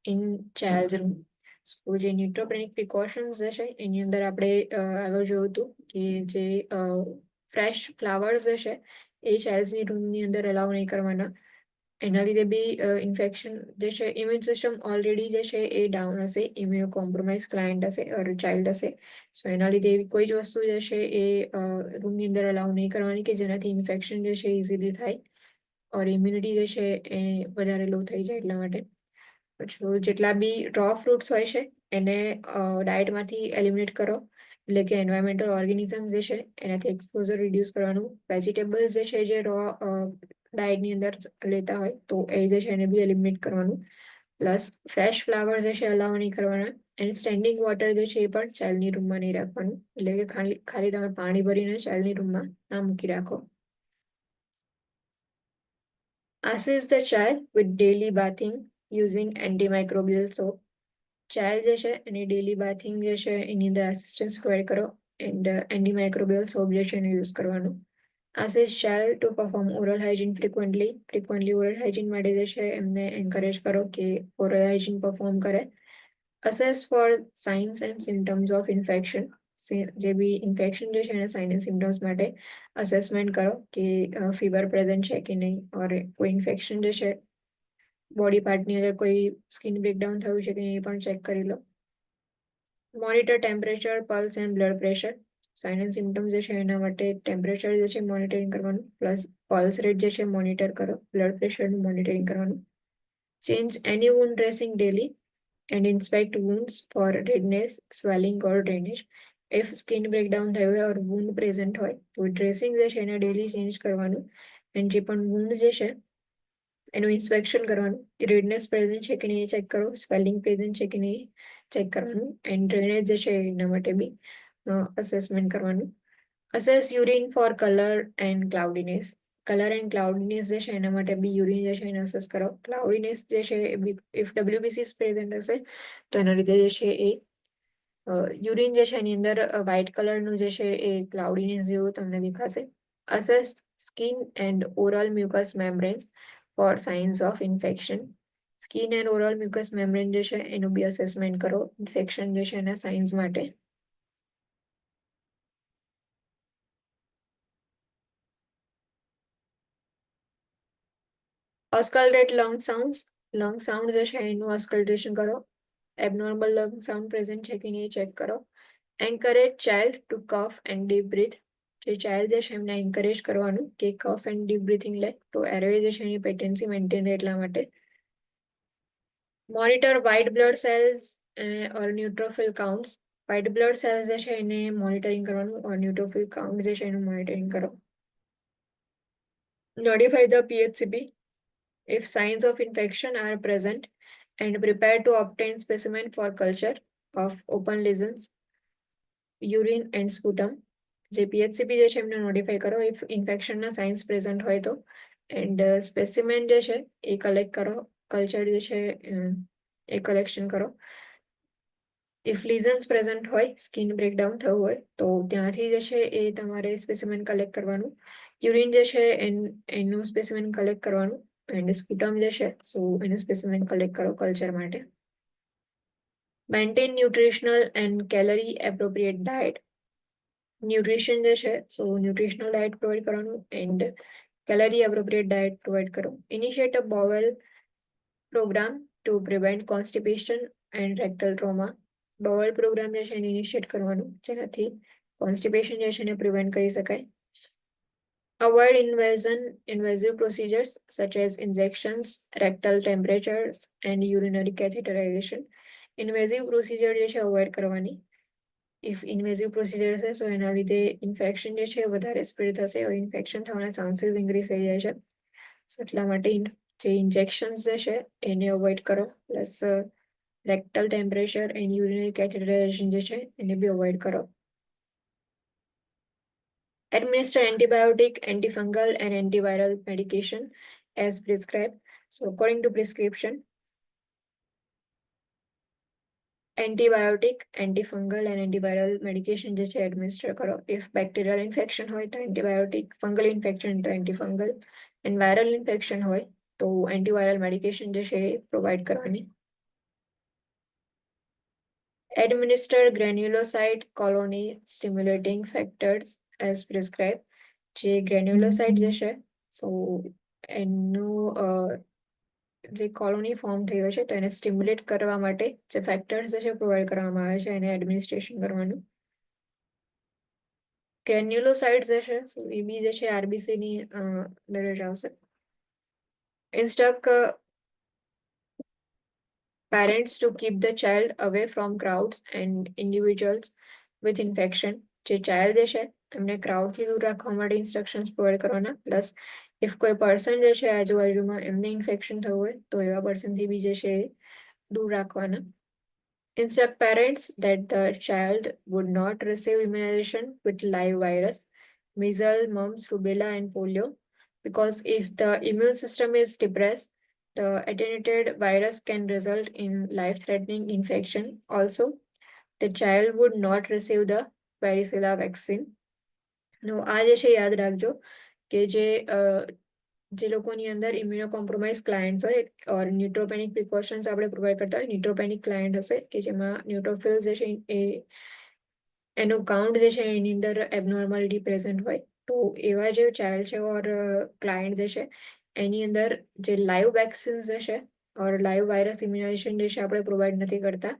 in child's room. સો જે ન્યુટ્રોપેનિક precautions જે છે એની અંદર આપણે આગળ જોયું હતું કે જે ફ્રેશ ફ્લાવર્સ જે છે એ ચાઇલ્ડ્સની રૂમની અંદર અલાઉ નહીં કરવાના. એના લીધે બી ઇન્ફેક્શન જે છે, ઇમ્યુન સિસ્ટમ ઓલરેડી જે છે એ ડાઉન હશે, ઇમ્યુનો કોમ્પ્રોમાઇઝ ક્લાયન્ટ હશે ઓર ચાઇલ્ડ હશે. સો એના લીધે એવી કોઈ જ વસ્તુ જે છે એ રૂમની અંદર અલાઉ નહીં કરવાની કે જેનાથી ઇન્ફેક્શન જે છે ઇઝીલી થાય ઓર ઇમ્યુનિટી જે છે એ વધારે લો થઈ જાય એટલા માટે. પછી જેટલા બી રો ફ્રૂટ્સ હોય છે એને ડાયટમાંથી એલિમિનેટ કરો, એટલે કે એન્વાયરમેન્ટલ ઓર્ગેનિઝમ જે છે એનાથી એક્સપોઝર રિડ્યુસ કરવાનું. વેજીટેબલ્સ જે છે જે રો ડાયટની અંદર લેતા હોય તો એ જે છે એને બી એલિમિનેટ કરવાનું. પ્લસ ફ્રેશ ફ્લાવર જે છે અલાઉ નહીં કરવાના. એન્ડ સ્ટેન્ડિંગ વોટર જે છે એ પણ ચાઇલ્ડની રૂમમાં નહીં રાખવાનું, એટલે કે ખાલી તમે પાણી ભરીને ચાઇલ્ડની રૂમમાં ના મૂકી રાખો. Assist the child with daily bathing using antimicrobial soap. Child જે છે એની ડેલી બાથિંગ જે છે એની અંદર આસિસ્ટન્સ પ્રોવાઈડ કરો એન્ડ એન્ટીમાઇક્રોબિયલ સોપ જે છે એનો યુઝ કરવાનું. Assist child to perform oral hygiene frequently. Oral hygiene માટે જે છે એમને એન્કરેજ કરો કે oral hygiene પરફોર્મ કરે. Assess for signs and symptoms of infection. જે બી ઇન્ફેક્શન જે છે એના સાઇન એન્ડ સિમ્ટમ્સ માટે અસેસમેન્ટ કરો કે ફીવર પ્રેઝન્ટ છે કે નહીં, ઓર કોઈ ઇન્ફેક્શન જે છે બોડી પાર્ટની અંદર કોઈ સ્કિન બ્રેકડાઉન થયું છે કે નહીં એ પણ ચેક કરી લો. Monitor temperature, pulse and blood pressure. Sign and symptoms જે છે એના માટે ટેમ્પરેચર જે છે મોનિટરિંગ કરવાનું, પ્લસ પલ્સ રેટ જે છે મોનિટર કરો, બ્લડ પ્રેશરનું મોનિટરિંગ કરવાનું. Change any wound dressing daily and inspect wounds for redness, swelling or drainage. If skin breakdown થયું હોય or wound present હોય તો ડ્રેસિંગ જે છે એને ડેલી ચેન્જ કરવાનું. એન્ડ જે પણ wound જે છે એનું ઇન્સ્પેક્શન કરવાનું. રેડનેસ પ્રેઝન્ટ છે કે નહીં ચેક કરો, સ્વેલિંગ પ્રેઝન્ટ છે કે નહીં ચેક કરવાનું. એન્ડ ડ્રેનેજ જે છે એના માટે બી અસેસમેન્ટ કરવાનું. Assess urine for colour and cloudiness. Colour and cloudiness જે છે એના માટે બી યુરિન જે છે એને અસેસ કરો. ક્લાઉડીનેસ જે છે ઇફ ડબલ્યુબીસી પ્રેઝન્ટ હશે તો એના લીધે જે છે એ યુરિન જે છે એની અંદર વ્હાઇટ કલરનું જે છે એ ક્લાઉડીનેસ જેવું તમને દેખાશે. Assess skin and oral mucous membranes for signs of infection. Skin and oral mucous membrane જે છે એનું બી અસેસમેન્ટ કરો ઇન્ફેક્શન જે છે એના સાઇન્સ માટે. Auscultate lung sounds. Lung sound જે છે એનું ઓસ્કલ્ટેશન કરો. એબનોર્મલ લંગ સાઉન્ડ પ્રેઝન્ટ છે કે નહીં ચેક કરો. Encourage child to cough and deep breath. જે ચાઇલ્ડ જે છે એમને એન્કરેજ કરવાનું કે કફ એન્ડ ડીપ બ્રીથિંગ લે તો એરવે જે છે એની પેટેન્સી મેન્ટેન રહે એટલા માટે. મોનિટર વ્હાઇટ બ્લડ સેલ્સ ઓર ન્યુટ્રોફિલ કાઉન્ટ્સ. વ્હાઇટ બ્લડ સેલ્સ જે છે એને મોનિટરિંગ કરવાનું ઓર ન્યુટ્રોફિલ કાઉન્ટ જે છે એનું મોનિટરિંગ કરો. Notify the PHCP if signs of infection are present and prepare to obtain specimen for culture of open lesions, urine and sputum. જે પીએચસીપી જે છે એમને નોટિફાઈ કરો ઇફ ઇન્ફેક્શનના સાઇન્સ પ્રેઝન્ટ હોય તો. એન્ડ સ્પેસિમેન જે છે એ કલેક્ટ કરો, કલ્ચર જે છે એ કલેક્શન કરો. ઇફ લીઝન્સ પ્રેઝન્ટ હોય, સ્કિન બ્રેકડાઉન થયું હોય તો ત્યાંથી જે છે એ તમારે સ્પેસિમેન કલેક્ટ કરવાનું. યુરિન જે છે એનું સ્પેસિમેન કલેક્ટ કરવાનું. એન્ડ સ્પુટમ જે છે સો એનું સ્પેસિમેન કલેક્ટ કરો કલ્ચર માટે. Maintain nutritional and calorie appropriate diet. Nutrition જે છે સો ન્યુટ્રિશનલ ડાયટ પ્રોવાઈડ કરવાનું and calorie appropriate diet provide કરો. Initiate a bowel programme to prevent constipation and rectal trauma. Bowel programme જે છે એને initiate કરવાનું જેનાથી કોન્સ્ટિપેશન જે છે એને પ્રિવેન્ટ કરી શકાય. Avoid invasive procedures such as injections, rectal temperatures, and urinary catheterization. Invasive procedure જે છે અવોઇડ કરવાની. ઇફ ઇન્વેઝિવ પ્રોસિજર હશે સો એના લીધે ઇન્ફેક્શન જે છે વધારે સ્પ્રેડ થશે, ઇન્ફેક્શન થવાના ચાન્સીસ ઇન્ક્રીઝ થઈ જાય છે. સો એટલા માટે જે ઇન્જેક્શન્સ જે છે એને અવોઇડ કરો. Plus rectal temperature and urinary catheterisation જે છે એને બી અવોઇડ કરો. Administer antibiotic, antifungal, and antiviral medication as prescribed. So according to prescription, antibiotic, antifungal and antiviral medication જે છે એડમિનિસ્ટર કરો. ઇફ બેક્ટેરિયલ ઇન્ફેક્શન હોય તો એન્ટીબાયોટિક, ફંગલ ઇન્ફેક્શન તો એન્ટીફંગલ, એન્ડ વાયરલ ઇન્ફેક્શન હોય તો એન્ટીવાયરલ મેડિકેશન જે છે એ પ્રોવાઈડ કરવાની. Administer granulocyte colony stimulating factors as prescribe. જે ગ્રેન્યુલોસાઇટ જે છે સો એનું જે કોલોની ફોર્મ થયો છે તો એને સ્ટિમ્યુલેટ કરવા માટે જે ફેક્ટર્સ છે પ્રોવાઈડ કરવામાં આવે છે એને એડમિનિસ્ટ્રેશન કરવાનું. ગ્રેન્યુલોસાઇટ્સ જે છે એ બી જે છે આરબીસી ની અંદર જ આવશે. Instruct parents to keep the child away from crowds and individuals with infection. જે ચાઇલ્ડ જે છે એમને ક્રાઉડથી દૂર રાખવા માટે ઇન્સ્ટ્રક્શન્સ પ્રોવાઈડ કરવાના. પ્લસ ઇફ કોઈ પર્સન જે છે આજુબાજુમાં એમને ઇન્ફેક્શન થયું હોય તો એવા પર્સનથી બી જે છે એ દૂર રાખવાના. Instruct parents that the child would not receive immunization with live virus, measles, mumps, rubella, and polio, because if the immune system is depressed, the attenuated virus can result in life-threatening infection. Also, the child would not receive the varicella vaccine. નો આ જે છે યાદ રાખજો કે જે લોકોની અંદર immuno compromise client હોય ઓર ન્યુટ્રોપેનિક પ્રિકોશન્સ આપણે પ્રોવાઈડ કરતા હોય, ન્યુટ્રોપેનિક ક્લાયન્ટ હશે કે જેમાં ન્યુટ્રોફિલ્સ જે છે એનું કાઉન્ટ જે છે એની અંદર એબનોર્માલિટી પ્રેઝન્ટ હોય, તો એવા જે ચાઇલ્ડ છે ઓર ક્લાયન્ટ જે છે એની અંદર જે લાઈવ વેક્સિન્સ જે છે ઓર લાઈવ વાયરસ ઇમ્યુનાઇઝેશન જે છે આપણે પ્રોવાઈડ નથી કરતા.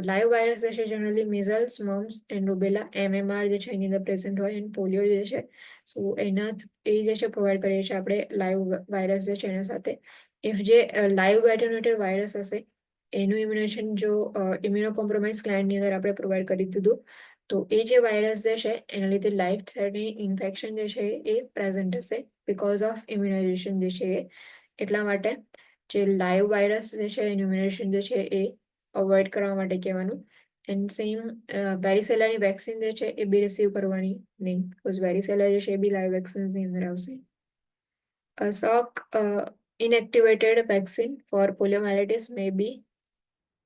લાઈવ વાયરસ જે છે generally measles, mumps and rubella MMR જે છે એની અંદર પ્રેઝન્ટ હોય, એન્ડ પોલિયો જે છે સો એ જે છે પ્રોવાઈડ કરીએ છીએ આપણે લાઈવ વાયરસ જે છે એના સાથે. ઇફ જે લાઈવ એટેન્યુએટેડ વાયરસ હશે એનું ઇમ્યુનેશન જો ઇમ્યુનો કોમ્પ્રોમાઇઝ ક્લાયન્ટની અંદર આપણે પ્રોવાઈડ કરી દીધું તો એ જે વાયરસ જે છે એના લીધે લાઈફ થ્રેટનિંગ ઇન્ફેક્શન જે છે એ પ્રેઝન્ટ હશે બીકોઝ ઓફ ઇમ્યુનાઇઝેશન જે છે એ. એટલા માટે જે લાઈવ વાયરસ જે છે એનું ઇમ્યુનેશન જે છે એ અવોઇડ કરવા માટે કહેવાનું. એન્ડ સેમ વેરીસેલાની વેક્સિન જે છે એ બી રિસીવ કરવાની નહીં, બીકોઝ વેરીસેલા જે છે એ બી લાઈવ વેક્સિન્સની અંદર આવશે. Salk inactivated vaccine for poliomyelitis may be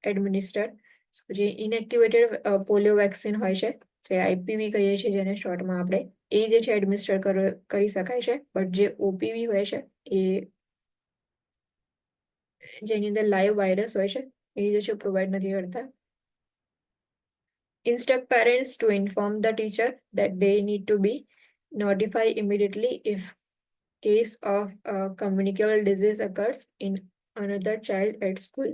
administered. So જે ઇનએક્ટિવેટેડ પોલિયો વેક્સિન હોય છે જે આઈપીવી કહીએ છીએ જેને શોર્ટમાં આપણે, એ જે છે એડમિનિસ્ટર કરી શકાય છે. બટ જે ઓપીવી હોય છે એ જેની અંદર લાઈવ વાયરસ હોય છે એ જે છે પ્રોવાઈડ નથી કરતા. Instruct parents to inform the teacher that they need to be notified immediately if case of communicable disease occurs in another child at school.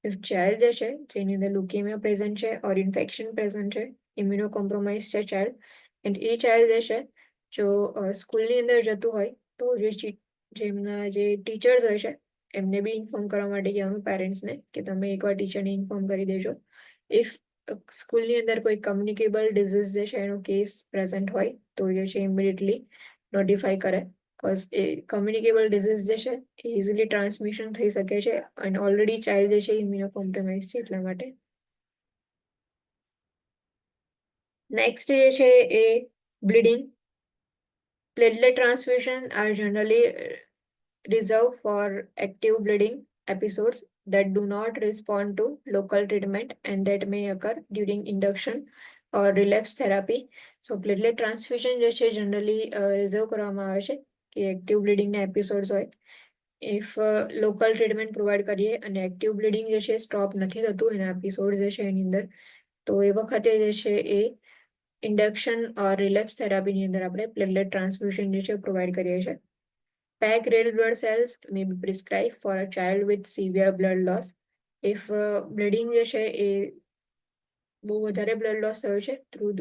If child જે છે જેની અંદર લુકેમિયા પ્રેઝન્ટ છે ઓર ઇન્ફેક્શન પ્રેઝન્ટ છે, ઇમ્યુનો કોમ્પ્રોમાઇઝ છે child, and A child જે છે જો સ્કૂલની અંદર જતું હોય તો જેમના જે ટીચર્સ હોય છે એમને બી ઇન્ફોર્મ કરવા માટે કહેવાનું પેરેન્ટ્સને કે તમે એકવાર ટીચરને ઇન્ફોર્મ કરી દેજો. ઇફ સ્કૂલની અંદર કોઈ કમ્યુનિકેબલ ડિઝીઝ જે છે એનો કેસ પ્રેઝન્ટ હોય તો જે છે ઇમિડિયેટલી નોટિફાઈ કરે. કોઝ એ કમ્યુનિકેબલ ડિઝીઝ જે છે એ ઇઝીલી ટ્રાન્સમિશન થઈ શકે છે અને ઓલરેડી ચાઇલ્ડ જે છે ઇમ્યુનો કોમ્પ્રોમાઇઝ છે એટલા માટે. નેક્સ્ટ જે છે એ bleeding. Platelet transfusion are generally reserved for active bleeding episodes that do not respond to local treatment and that may occur during induction or relapse therapy. So platelet transfusion જે છે generally reserve કરવામાં આવે છે કે active બ્લીડિંગના episodes હોય. If local treatment provide કરીએ અને active bleeding જે છે સ્ટોપ નથી થતું એના એપિસોડ જે છે એની અંદર, તો એ વખતે જે છે એ ઇન્ડક્શન ઓર રિલેપ્સ થેરાપીની અંદર આપણે પ્લેટલેટ ટ્રાન્સફ્યુઝન જે છે પ્રોવાઈડ કરીએ છીએ. Pack red blood cells may be prescribed for a child with severe blood loss. If bleeding જે છે એ બહુ વધારે બ્લડ લોસ થયો છે થ્રુ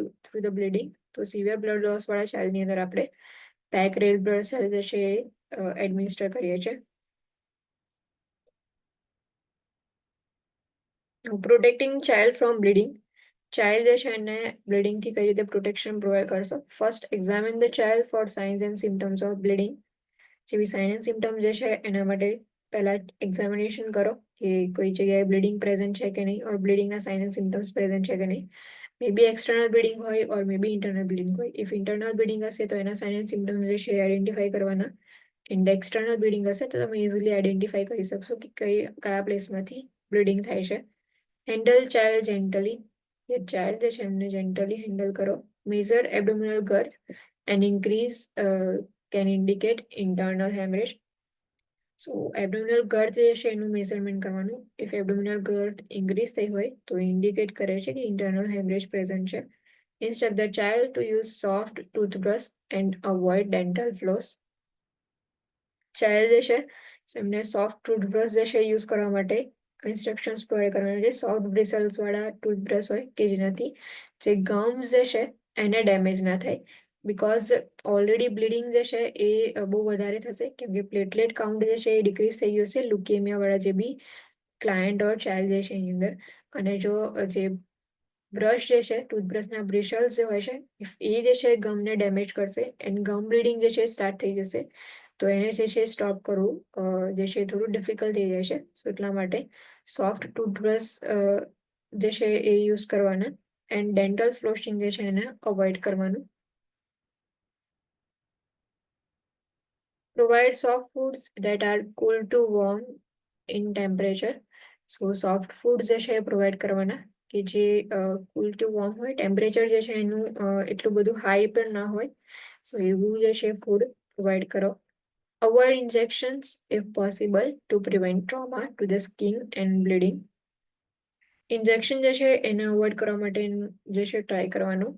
ધ બ્લીડિંગ, તો સિવિયર બ્લડ લોસ વાળા ચાઇલ્ડની અંદર આપણે પેક રેડ બ્લડ સેલ જે છે એ એડમિનિસ્ટર કરીએ છીએ. Protecting child from bleeding. Child જે છે એને બ્લીડિંગથી કઈ રીતે પ્રોટેક્શન પ્રોવાઈડ કરશો? First examine the child for signs and symptoms of bleeding. જેવી સાઇન એન્ડ સિમ્ટમ જે છે એના માટે પહેલા એક્ઝામિનેશન કરો કે કોઈ જગ્યાએ બ્લીડિંગ પ્રેઝન્ટ છે કે નહીં, ઓર બ્લીડિંગના સાઇન એન્ડ સિમ્ટમ્સ પ્રેઝન્ટ છે કે નહીં. મે બી એક્સટર્નલ બ્લીડિંગ હોય ઓર મે બી ઇન્ટરનલ બ્લીડિંગ હોય. ઇફ ઇન્ટરનલ બ્લીડિંગ હશે તો એના સાઇન એન્ડ સિમ્ટમ્સ જે છે આઈડેન્ટિફાઈ કરવાના. એન્ડ એક્સટર્નલ બ્લીડિંગ હશે તો તમે ઇઝીલી આઈડેન્ટિફાઈ કરી શકશો કે કયા પ્લેસમાંથી બ્લીડિંગ થાય છે. Handle child gently. જે ચાઇલ્ડ જે છે એમને જેન્ટલી હેન્ડલ કરો. Measure abdominal girth and increase can indicate internal hemorrhage. So abdominal girth જે છે એનું મેઝરમેન્ટ કરવાનું. ઇફ abdominal girth ઇન્ક્રીઝ થઈ હોય તો ઇન્ડિકેટ કરે છે કે ઇન્ટરનલ હેમરેજ પ્રેઝન્ટ છે. Instruct the child to use soft toothbrush and avoid dental floss. Child જે છે એમને સોફ્ટ ટૂથબ્રશ જે છે યુઝ કરવા માટે ઇન્સ્ટ્રક્શન્સ પ્રોવાઈડ કરવાના છે. સોફ્ટ બ્રિસલ્સ વાળા ટૂથબ્રશ હોય કે જેનાથી જે ગમ્સ જે છે એને ડેમેજ ના થાય. બિકોઝ ઓલરેડી બ્લીડિંગ જે છે એ બહુ વધારે થશે કેમ કે પ્લેટલેટ કાઉન્ટ જે છે એ ડિક્રીઝ થઈ ગયું છે લ્યુકેમિયા વાળા જે બી ક્લાયન્ટ ઓર ચાઇલ્ડ જે છે એની અંદર. અને જો જે બ્રશ જે છે ટૂથબ્રશના બ્રિશલ્સ જે હોય છે એ જે છે ગમને ડેમેજ કરશે એન્ડ ગમ બ્લીડિંગ જે છે સ્ટાર્ટ થઈ જશે. તો એને જે છે સ્ટોપ કરવું જે છે થોડું ડિફિકલ્ટ થઈ જાય છે. સો એટલા માટે સોફ્ટ ટૂથબ્રશ જે છે એ યુઝ કરવાના એન્ડ ડેન્ટલ ફ્લોસિંગ જે છે એને અવોઇડ કરવાનું. Provide soft foods that are cool to warm in temperature. So soft food જે છે એ પ્રોવાઈડ કરવાના કે જે કુલ ટુ વોર્મ હોય, ટેમ્પરેચર જે છે એનું એટલું બધું હાઈ પણ ના હોય. સો એવું જે છે ફૂડ પ્રોવાઈડ કરો. Avoid injections if possible to prevent trauma to the skin and bleeding. Injection જે છે એને અવોઇડ કરવા માટે જે છે ટ્રાય કરવાનું.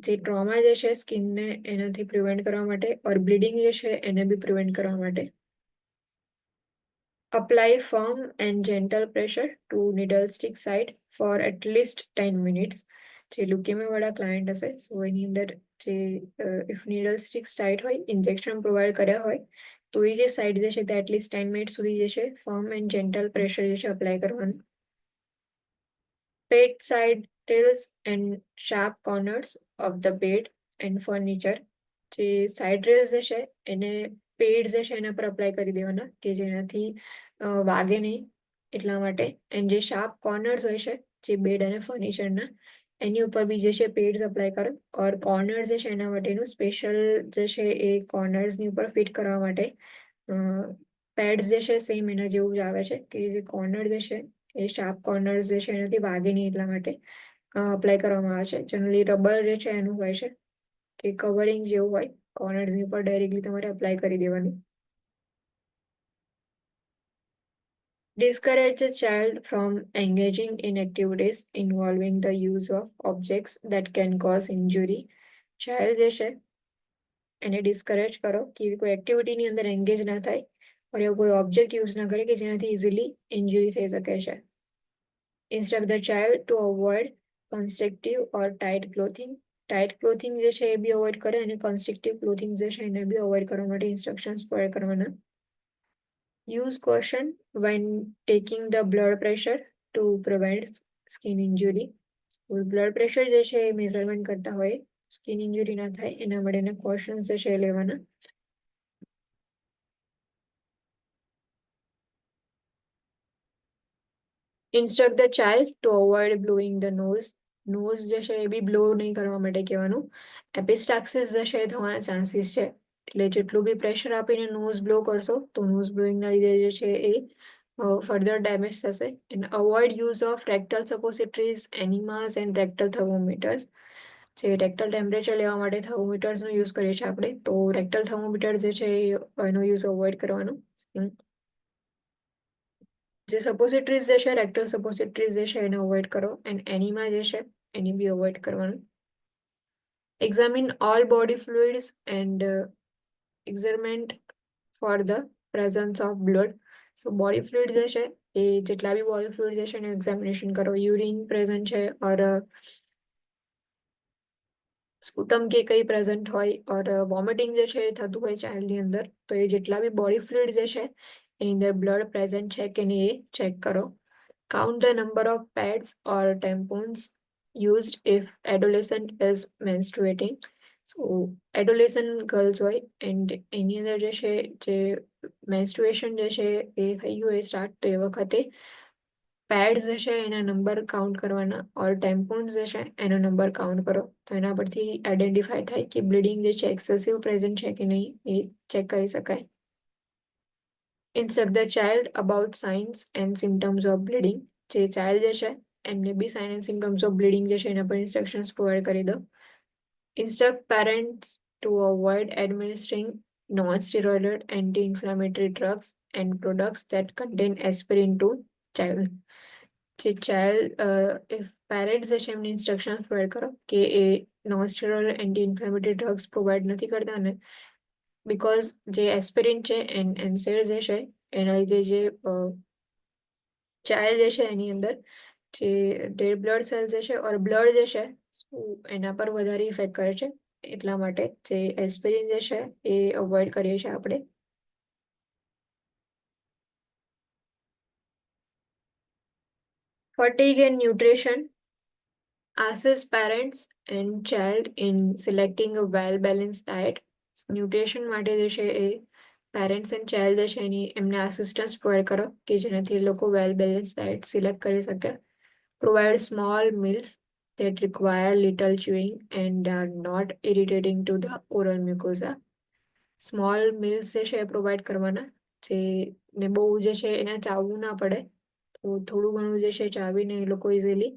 જે ટ્રોમા જે છે સ્કિનને એનાથી પ્રિવેન્ટ કરવા માટે ઓર બ્લીડિંગ જે છે એને બી પ્રિવેન્ટ કરવા માટે. Apply firm and gentle pressure to needle stick side for at least 10 minutes. જે લ્યુકેમિયા વાળા ક્લાયન્ટ હશે સો એની અંદર જે ઇફ નીડલ સ્ટિક સાઇડ હોય ઇન્જેક્શન પ્રોવાઈડ કર્યા હોય તો એ જે સાઇડ જે છે તે એટલીસ્ટ 10 મિનિટ સુધી જે છે ફર્મ એન્ડ જેન્ટલ પ્રેશર જે છે અપ્લાય કરવાનું. Pet side tails and sharp corners of the bed and furniture. જે સાઇડ રેલ્સ જે છે એને પેડ જે છે એના પર અપ્લાય કરી દેવાના કે જેનાથી વાગે નહીં એટલા માટે. એન્ડ જે શાર્પ કોર્નર્સ હોય છે જે બેડ અને ફર્નિચરના એની ઉપર બી જે છે પેડ્સ અપ્લાય કરો. ઓર કોર્નર જે છે એના માટેનું સ્પેશિયલ જે છે એ કોર્નર્સની ઉપર ફિટ કરવા માટે પેડ્સ જે છે સેમ એના જેવું જ આવે છે કે જે કોર્નર જે છે એ શાર્પ કોર્નર્સ જે છે એનાથી વાગે નહીં એટલા માટે અપ્લાય કરવામાં આવે છે. જનરલી રબર જે છે એનું હોય છે કે કવરિંગ જેવું હોય કોર્નર્સની ઉપર ડાયરેક્ટલી તમારે અપ્લાય કરી દેવાનું. Discourage a child from engaging in activities involving the use of objects that can cause injury. Child જે છે એને ડિસ્કરેજ કરો કે એવી કોઈ એક્ટિવિટીની અંદર એન્ગેજ ના થાય or એવો કોઈ ઓબ્જેક્ટ યુઝ ના કરે કે જેનાથી ઇઝીલી ઇન્જરી થઈ શકે છે. Instruct the child to avoid constrictive or tight clothing. Tight clothing જે છે એ બી અવોઇડ કરે અને કન્સ્ટ્રક્ટિવ ક્લોથિંગ જે છે એને બી અવોઇડ કરવા માટે ઇન્સ્ટ્રક્શન્સ પ્રોવાઈડ કરવાના. Use caution when taking the blood pressure to prevent skin injury. Blood pressure જે છે એ મેઝરમેન્ટ કરતા હોય સ્કિન ઇન્જુરી ના થાય એના માટેના કોશન્સ જે છે એ લેવાના. Instruct the child to avoid blowing the nose. Nose જે છે એ બી બ્લો નહીં કરવા માટે કહેવાનું. એપિસ્ટાક્સિસ જે છે એ થવાના ચાન્સીસ છે એટલે જેટલું બી પ્રેશર આપીને નોઝ બ્લો કરશો તો નોઝ બ્લોઈંગના લીધે જે છે એ ફર્ધર ડેમેજ થશે. And avoid use of rectal suppositories enemas and rectal thermometers. જે રેક્ટલ ટેમ્પરેચર લેવા માટે થર્મોમીટર્સનો યુઝ કરીએ છીએ આપણે તો રેક્ટલ થર્મોમીટર જે છે એનો યુઝ અવોઇડ કરવાનો. જે સપોસિટરીઝ જે છે રેક્ટલ સપોસિટરીઝ જે છે એને અવોઇડ કરો એન્ડ એનિમા જે છે એની બી અવોઇડ કરવાનું. Examine all body fluids and excrement for the presence of blood. So body fluid જે છે એ જેટલા બી બોડી ફ્લુઇડ જે છે એનું એક્ઝામિનેશન કરો. યુરિન પ્રેઝન્ટ છે ઓર સ્પુટમ કે કઈ પ્રેઝન્ટ હોય ઓર વોમિટિંગ જે છે એ થતું હોય ચાઇલ્ડની અંદર તો એ જેટલા બી બોડી ફ્લુઇડ જે છે એની અંદર બ્લડ પ્રેઝન્ટ છે કે નહીં એ ચેક કરો. Count the number of pads or tampons used if adolescent is menstruating. So adolescent girls હોય એન્ડ એની અંદર જે છે જે મેન્સ્ટ્રુએશન જે છે એ થઈ ગયું એ સ્ટાર્ટ તો એ વખતે પેડ્સ જે છે એના નંબર કાઉન્ટ કરવાના ઓર ટેમ્પોન્સ જે છે એનો નંબર કાઉન્ટ કરો તો એના પરથી આઈડેન્ટિફાય થાય કે બ્લીડિંગ જે છે એક્સેસિવ પ્રેઝન્ટ છે કે નહીં એ ચેક કરી શકાય. Instruct the child about signs and symptoms of bleeding. જે ચાઇલ્ડ જે છે એમને બી sign and symptoms of bleeding જે છે એના પર ઇન્સ્ટ્રક્શન્સ પ્રોવાઈડ કરી દો. Instruct parents to avoid administering non-steroidal anti-inflammatory drugs and products that contain aspirin to child. જે ચાઇલ્ડ ઇફ પેરેન્ટ્સ જે છે એમને ઇન્સ્ટ્રક્શન્સ પ્રોવાઈડ કરો કે એ non steroid anti inflammatory drugs provide નથી કરતા ને બીકોઝ જે એસ્પિરિન છે એનસેડ જે છે એના લીધે જે ચાઇલ્ડ જે છે એની અંદર જે રેડ બ્લડ સેલ જે છે ઓર બ્લડ જે છે એના પર વધારે ઇફેક્ટ કરે છે. એટલા માટે જે એસ્પિરિન જે છે એ અવોઇડ કરીએ છીએ આપણે. Fatigue and nutrition assist parents and child in selecting a well-balanced diet. Nutrition માટે જે છે એ પેરેન્ટ્સ એન્ડ ચાઇલ્ડ જે છે એમને આસિસ્ટન્સ પ્રોવાઈડ કરો કે જેનાથી એ લોકો વેલ બેલેન્સ ડાયટ સિલેક્ટ કરી શકે. Provide small meals that require little chewing and are not irritating to the oral mucosa. Small meals જે છે એ પ્રોવાઈડ કરવાના જે ને બહુ જે છે એને ચાવવું ના પડે, તો થોડું ઘણું જે છે ચાવીને એ લોકો ઇઝીલી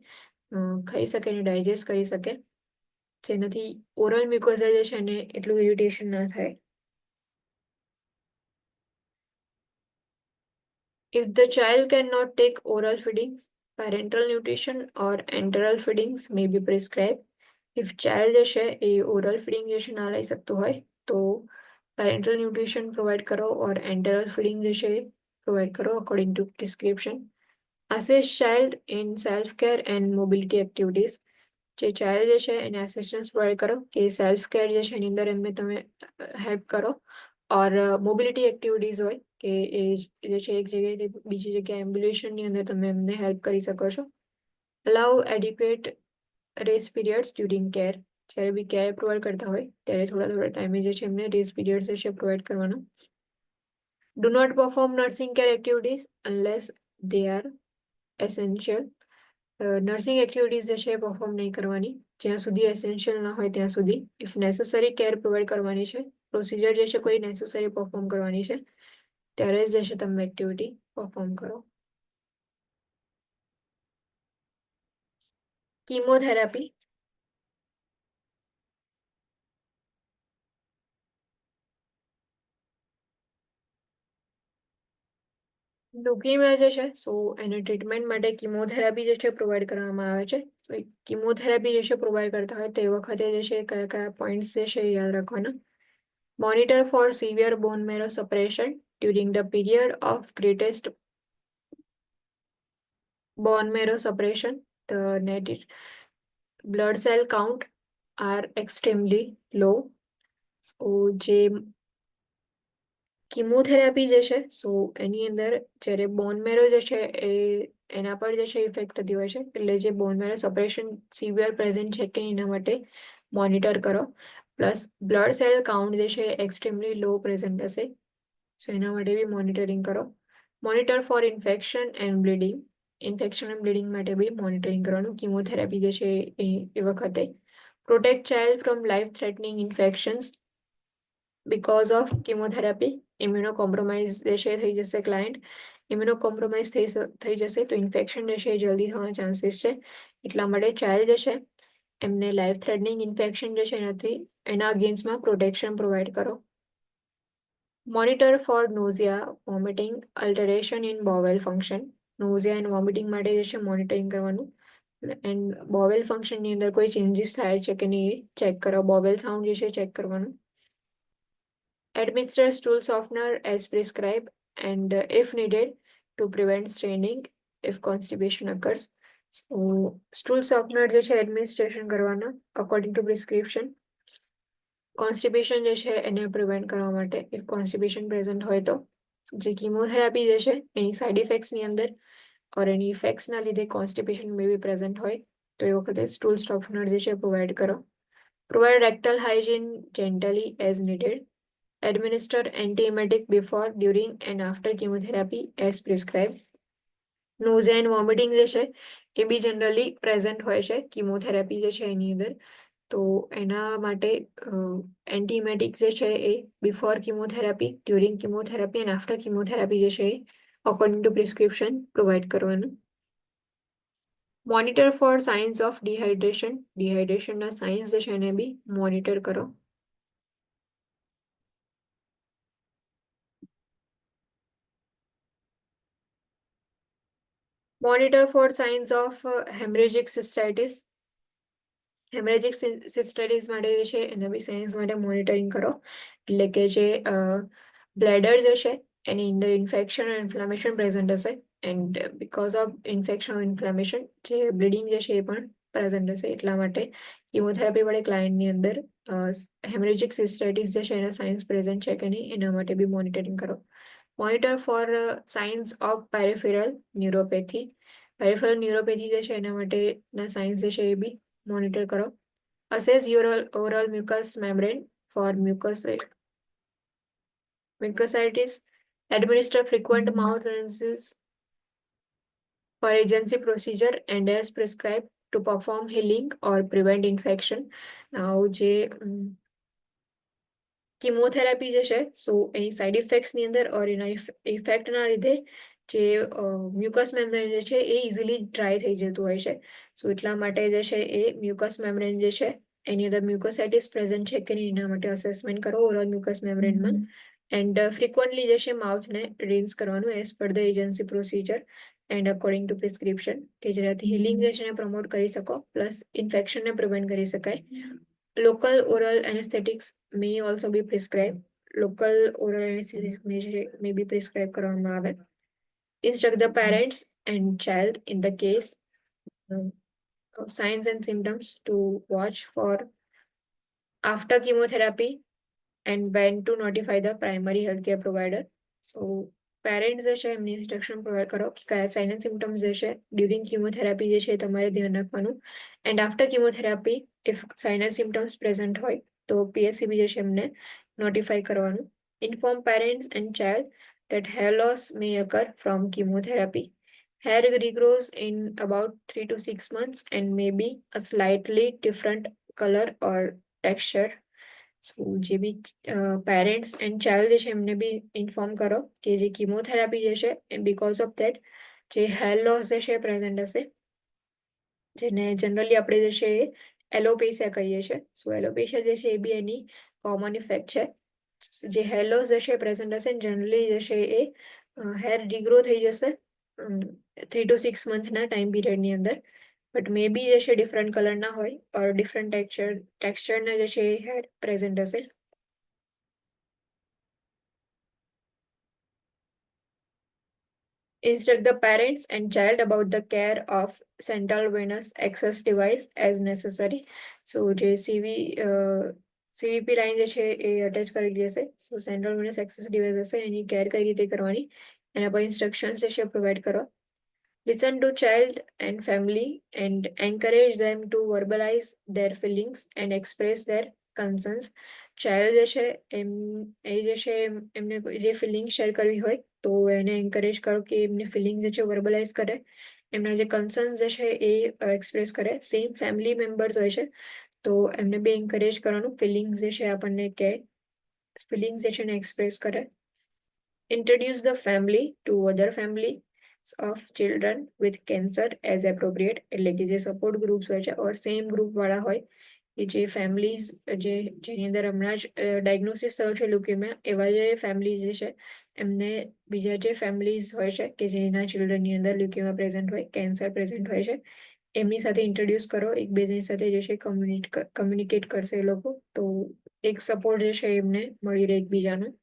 ખાઈ શકે ને ડાયજેસ્ટ કરી શકે, જેનાથી ઓરલ મ્યુકોઝા જે છે ને એટલું ઇરિટેશન ના થાય. If the child cannot take oral feedings, parental nutrition or enteral feedings may be prescribed. If child જે છે એ ઓરલ ફીડિંગ જે છે ના લઈ શકતું હોય તો પેરેન્ટલ ન્યુટ્રિશન પ્રોવાઈડ કરો ઓર એન્ટરલ ફીડિંગ જે છે પ્રોવાઈડ કરો according to prescription. Assist child in self-care and mobility activities. જે ચાઇલ્ડ જે છે એને અસિસ્ટન્સ પ્રોવાઈડ કરો કે સેલ્ફ કેર જે છે એની અંદર એમને તમે હેલ્પ કરો. ઓર મોબિલિટી એક્ટિવિટીઝ હોય કે એ જે છે એક જગ્યાએથી બીજી જગ્યાએ એમ્બ્યુલેશનની અંદર તમે એમને હેલ્પ કરી શકો છો. Allow adequate rest periods during care. જ્યારે બી કેર પ્રોવાઈડ કરતા હોય ત્યારે થોડા થોડા ટાઈમે જે છે એમને રેસ પીરિયડ્સ જે છે પ્રોવાઈડ કરવાનો. Do not perform nursing care activities unless they are essential. Nursing activities જે છે એ પરફોર્મ નહીં કરવાની જ્યાં સુધી એસેન્શિયલ ના હોય ત્યાં સુધી. ઇફ નેસેસરી કેર પ્રોવાઈડ કરવાની છે, પ્રોસિજર જે છે કોઈ નેસેસરી પરફોર્મ કરવાની છે, ત્યારે જ જે છે તમે એક્ટિવિટી પરફોર્મ કરો. કીમોથેરાપી. લ્યુકેમિયા જે છે એને ટ્રીટમેન્ટ માટે કીમોથેરાપી જે છે પ્રોવાઈડ કરવામાં આવે છે. કીમોથેરાપી જે છે પ્રોવાઈડ કરતા હોય તે વખતે જે છે કયા કયા પોઈન્ટ્સ જે છે એ યાદ રાખવાના. Monitor for severe bone marrow suppression during the period of greatest bone marrow suppression. The net blood cell count are extremely low. So જે કીમોથેરાપી જે છે એની અંદર જ્યારે બોન મેરો જે છે એ એના પર જે છે ઇફેક્ટ થતી હોય છે, એટલે જે bone marrow suppuration severe present છે કે એના માટે મોનિટર કરો. પ્લસ બ્લડ સેલ કાઉન્ટ જે છે એક્સ્ટ્રીમલી લો પ્રેઝન્ટ હશે, એના માટે બી મોનિટરિંગ કરો. Monitor for infection and bleeding. Infection and bleeding માટે બી મોનિટરિંગ કરવાનું કીમોથેરાપી જે છે એ વખતે. Protect child from life threatening infections because of chemotherapy. Immunocompromise જે છે થઈ જશે ક્લાયન્ટ, ઇમ્યુનો કોમ્પ્રોમાઇઝ થઈ જશે તો ઇન્ફેક્શન જે છે એ જલ્દી થવાના ચાન્સીસ છે. એટલા માટે ચાઇલ્ડ જે છે એમને લાઈફ થ્રેટનિંગ ઇન્ફેક્શન જે છે એનાથી એના અગેન્સ્ટમાં પ્રોટેક્શન પ્રોવાઈડ કરો. Monitor for nausea, vomiting, alteration in bowel function. Nausea and vomiting માટે જે છે મોનિટરિંગ કરવાનું. એન્ડ બોવેલ ફંક્શનની અંદર કોઈ ચેન્જીસ થાય છે કે નહીં એ ચેક કરો. બોવેલ સાઉન્ડ જે છે ચેક કરવાનું. Administer stool softener as prescribed and if needed to prevent straining if constipation occurs. So stool softener જે છે એડમિનિસ્ટ્રેશન કરવાના અકોર્ડિંગ ટુ પ્રિસ્ક્રિપ્શન. કોન્સ્ટિપેશન જે છે એને પ્રિવેન્ટ કરવા માટે ઇફ કોન્સ્ટિપેશન પ્રેઝન્ટ હોય તો. જે કીમોથેરાપી જે છે એની સાઇડ ઇફેક્ટ્સની અંદર ઓર એની ઇફેક્ટ્સના લીધે કોન્સ્ટિપેશન મે બી પ્રેઝન્ટ હોય તો એ વખતે સ્ટૂલ સોફ્ટનર જે છે પ્રોવાઈડ કરો. Provide rectal hygiene gently as needed. Administer antiemetic before, during and after chemotherapy as prescribed. Nausea and vomiting જે છે એ બી જનરલી પ્રેઝન્ટ હોય છે કીમોથેરાપી જે છે એની અંદર, તો એના માટે એન્ટીમેટિક જે છે એ before chemotherapy, during chemotherapy and after chemotherapy જે છે એ અકોર્ડિંગ ટુ પ્રિસ્ક્રિપ્શન પ્રોવાઈડ કરવાનું. Monitor for signs of dehydration. ડિહાઇડ્રેશનના સાઇન્સ જે છે એને બી મોનિટર કરો. Monitor for signs of hemorrhagic cystitis. Haemorrhagic cystitis માટે જે છે એને બી સાયન્સ માટે મોનિટરિંગ કરો. એટલે કે જે બ્લેડર જે છે એની અંદર ઇન્ફેક્શન અને ઇન્ફ્લામેશન પ્રેઝન્ટ હશે, and because of infection inflammation જે બ્લીડિંગ જે છે એ પણ પ્રેઝન્ટ હશે. એટલા માટે કિમોથેરાપી વાળે ક્લાયન્ટની અંદર હેમરેજિક સિસ્ટરીઝ જે છે એના સાઇન્સ પ્રેઝન્ટ છે કે નહીં એના માટે બી મોનિટરિંગ કરો. Monitor for signs of peripheral neuropathy. Peripheral neuropathy જે છે એના માટેના સાઇન્સ જે છે એ બી મોનિટર કરો. Assess your oral mucous membrane for mucositis. Administer frequent mouth rinses for agency procedure and as prescribed to perform healing or prevent infection. Now જે કિમોથેરાપી જે છે સો એની સાઇડ ઇફેક્ટ્સની અંદર ઓર એના ઇફેક્ટના લીધે જે મ્યુકસ મેમ્બ્રેન જે છે એ ઇઝીલી ડ્રાય થઈ જતું હોય છે. સો એટલા માટે જે છે એ મ્યુકસ મેમ્બ્રેન જે છે એની અંદર મ્યુકોસાઇટિસ પ્રેઝન્ટ છે કે નહીં એના માટે અસેસમેન્ટ કરો ઓરલ મ્યુકસ મેમ્બ્રેનમાં. એન્ડ ફ્રિકવન્ટલી જે છે માઉથને રિન્સ કરવાનું as per the agency procedure and according to prescription, કે જેનાથી હિલિંગ જે છે એને પ્રમોટ કરી શકો પ્લસ ઇન્ફેક્શનને પ્રિવેન્ટ કરી શકાય. Local oral anesthetics may also be prescribed. Local oral anesthetics may be prescribed કરવામાં આવે. Instruct the parents and child in the case of signs and symptoms to watch for after chemotherapy and when to notify the primary healthcare provider. So parents જે છે એમની instruction provide કરો કે કયા sign and symptoms જે છે during chemotherapy જે છે એ તમારે ધ્યાન રાખવાનું. And after chemotherapy if sign and symptoms present હોય તો પીએસસીબી જે છે એમને નોટિફાઈ કરવાનું. Inform parents and child that hair loss may occur from chemotherapy. Hair regrows in about 3 to 6 months and may be a slightly different color or texture. સો જે બી parents and child જે છે એમને બી inform કરો કે જે chemotherapy જે છે એ because of that જે હેર લોસ જે છે પ્રેઝન્ટ હશે, જેને જનરલી આપણે જે છે એ એલોપેશિયા કહીએ છીએ. સો એલોપેશિયા જે છે એ બી એની કોમન ઇફેક્ટ છે. જે હેર લોસ જે છે પ્રેઝન્ટ હશે જનરલી જે છે એ હેર રિગ્રો થઈ જશે 3 to 6 મંથના ટાઈમ પીરિયડની અંદર. બટ મે બી જે છે ડિફરન્ટ કલરના હોય ઓર ડિફરન્ટ ટેક્સચરના જે છે એ હેર પ્રેઝન્ટ હશે. Instruct the parents and child about the care of central venous access device as necessary. So જે સીવીપી લાઈન જે છે એ અટેચ કરેલી હશે. સો સેન્ટ્રલ વેનસ એક્સેસ ડિવાઇસ હશે એની કેર કઈ રીતે કરવાની એના પર ઇન્સ્ટ્રક્શન્સ જે છે પ્રોવાઈડ કરો. Listen to child and family and encourage them to verbalize their feelings and express their concerns. Child જે છે એ જે છે એમને જે ફિલિંગ શેર કરવી હોય તો એને એન્કરેજ કરો કે એમને ફિલિંગ જે છે વર્બલાઇઝ કરે, એમના જે કન્સર્ન જે છે એ એક્સપ્રેસ કરે. સેમ ફેમિલી મેમ્બર્સ હોય છે તો એમને બી એન્કરેજ કરવાનું ફિલિંગ્સ જે છે આપણને કે ફિલિંગ્સ જે છે એને એક્સપ્રેસ કરે. Introduce the family to other family of children with cancer as appropriate. એટલે કે જે સપોર્ટ ગ્રુપ્સ હોય છે ઓર સેમ ગ્રુપ વાળા હોય કે જે ફેમિલીઝ જેની અંદર હમણાં જ ડાયગ્નોસિસ થયો છે લ્યુકેમિયા એવા જે ફેમિલીઝ જે છે એમને બીજા જે ફેમિલીઝ હોય છે કે જેના ચિલ્ડ્રનની અંદર લ્યુકેમિયા પ્રેઝન્ટ હોય, કેન્સર પ્રેઝન્ટ હોય છે એમની સાથે ઇન્ટ્રોડ્યુસ કરો. એકબીજાની સાથે જે છે કમ્યુનિકેટ કરશે એ લોકો તો એક સપોર્ટ જે છે એમને મળી રહે એકબીજાનું.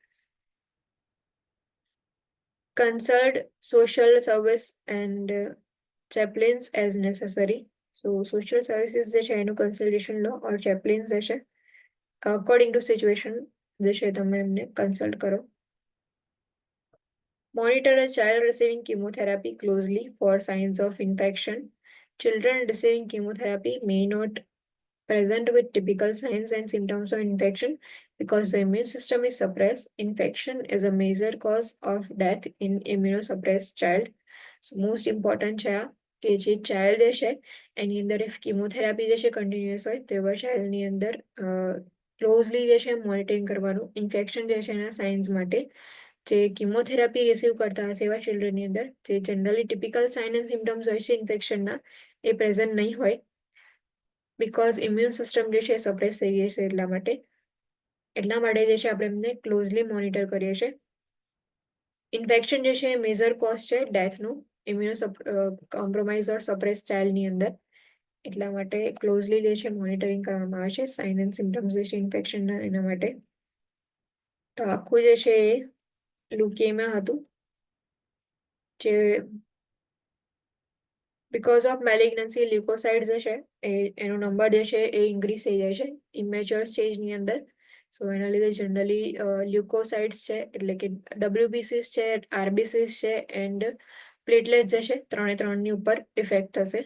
Consult social service and chaplains as necessary. So social services જે છે એનું કન્સલ્ટેશન લો ઓર chaplains જે છે અકોર્ડિંગ ટુ સિચ્યુએશન જે છે તમે એમને કન્સલ્ટ કરો. Monitor a child receiving chemotherapy closely for signs of infection. Children receiving chemotherapy may not present with typical signs and symptoms of infection because the immune system is suppressed. Infection is a major cause of death in immunosuppressed child. So most important છે આ કે જે child જે છે એની અંદર if chemotherapy જે છે કન્ટિન્યુઅસ હોય તો એવા ચાઇલ્ડની અંદર ક્લોઝલી જે છે મોનિટરિંગ કરવાનું ઇન્ફેક્શન જે છે એના સાઇન્સ માટે. જે કિમોથેરાપી રિસીવ કરતા હશે એવા ચિલ્ડ્રનની અંદર જે generally typical sign and symptoms હોય છે ઇન્ફેક્શનના એ પ્રેઝન્ટ નહીં હોય બિકોઝ ઇમ્યુન સિસ્ટમ જે છે સપ્રેસ થઈ ગઈ છે એટલા માટે જે છે આપણે એમને ક્લોઝલી મોનિટર કરીએ છીએ. ઇન્ફેક્શન જે છે મેજર કોઝ છે ડેથનું ઇમ્યુનો કોમ્પ્રોમાઇઝ ઓર સપ્રેસ ચાઇલ્ડની અંદર. એટલા માટે ક્લોઝલી જે છે મોનિટરિંગ કરવામાં આવે છે સાઇન એન્ડ સિમ્ટમ્સ જે છે ઇન્ફેક્શનના એના માટે. તો આખું જે છે એ લ્યુકેમિયા હતું, જે બીકોઝ ઓફ મેલિગ્નન્સી લ્યુકોસાઇડ જે છે એનો નંબર જે છે એ ઇન્ક્રીઝ થઈ જાય છે ઇમેચ્યોર સ્ટેજની અંદર. સો એના લીધે જનરલી લ્યુકોસાઇડ્સ છે એટલે કે ડબલ્યુબીસીસ છે, આરબીસીસ છે એન્ડ પ્લેટલેટ જે છે ત્રણની ઉપર ઇફેક્ટ થશે.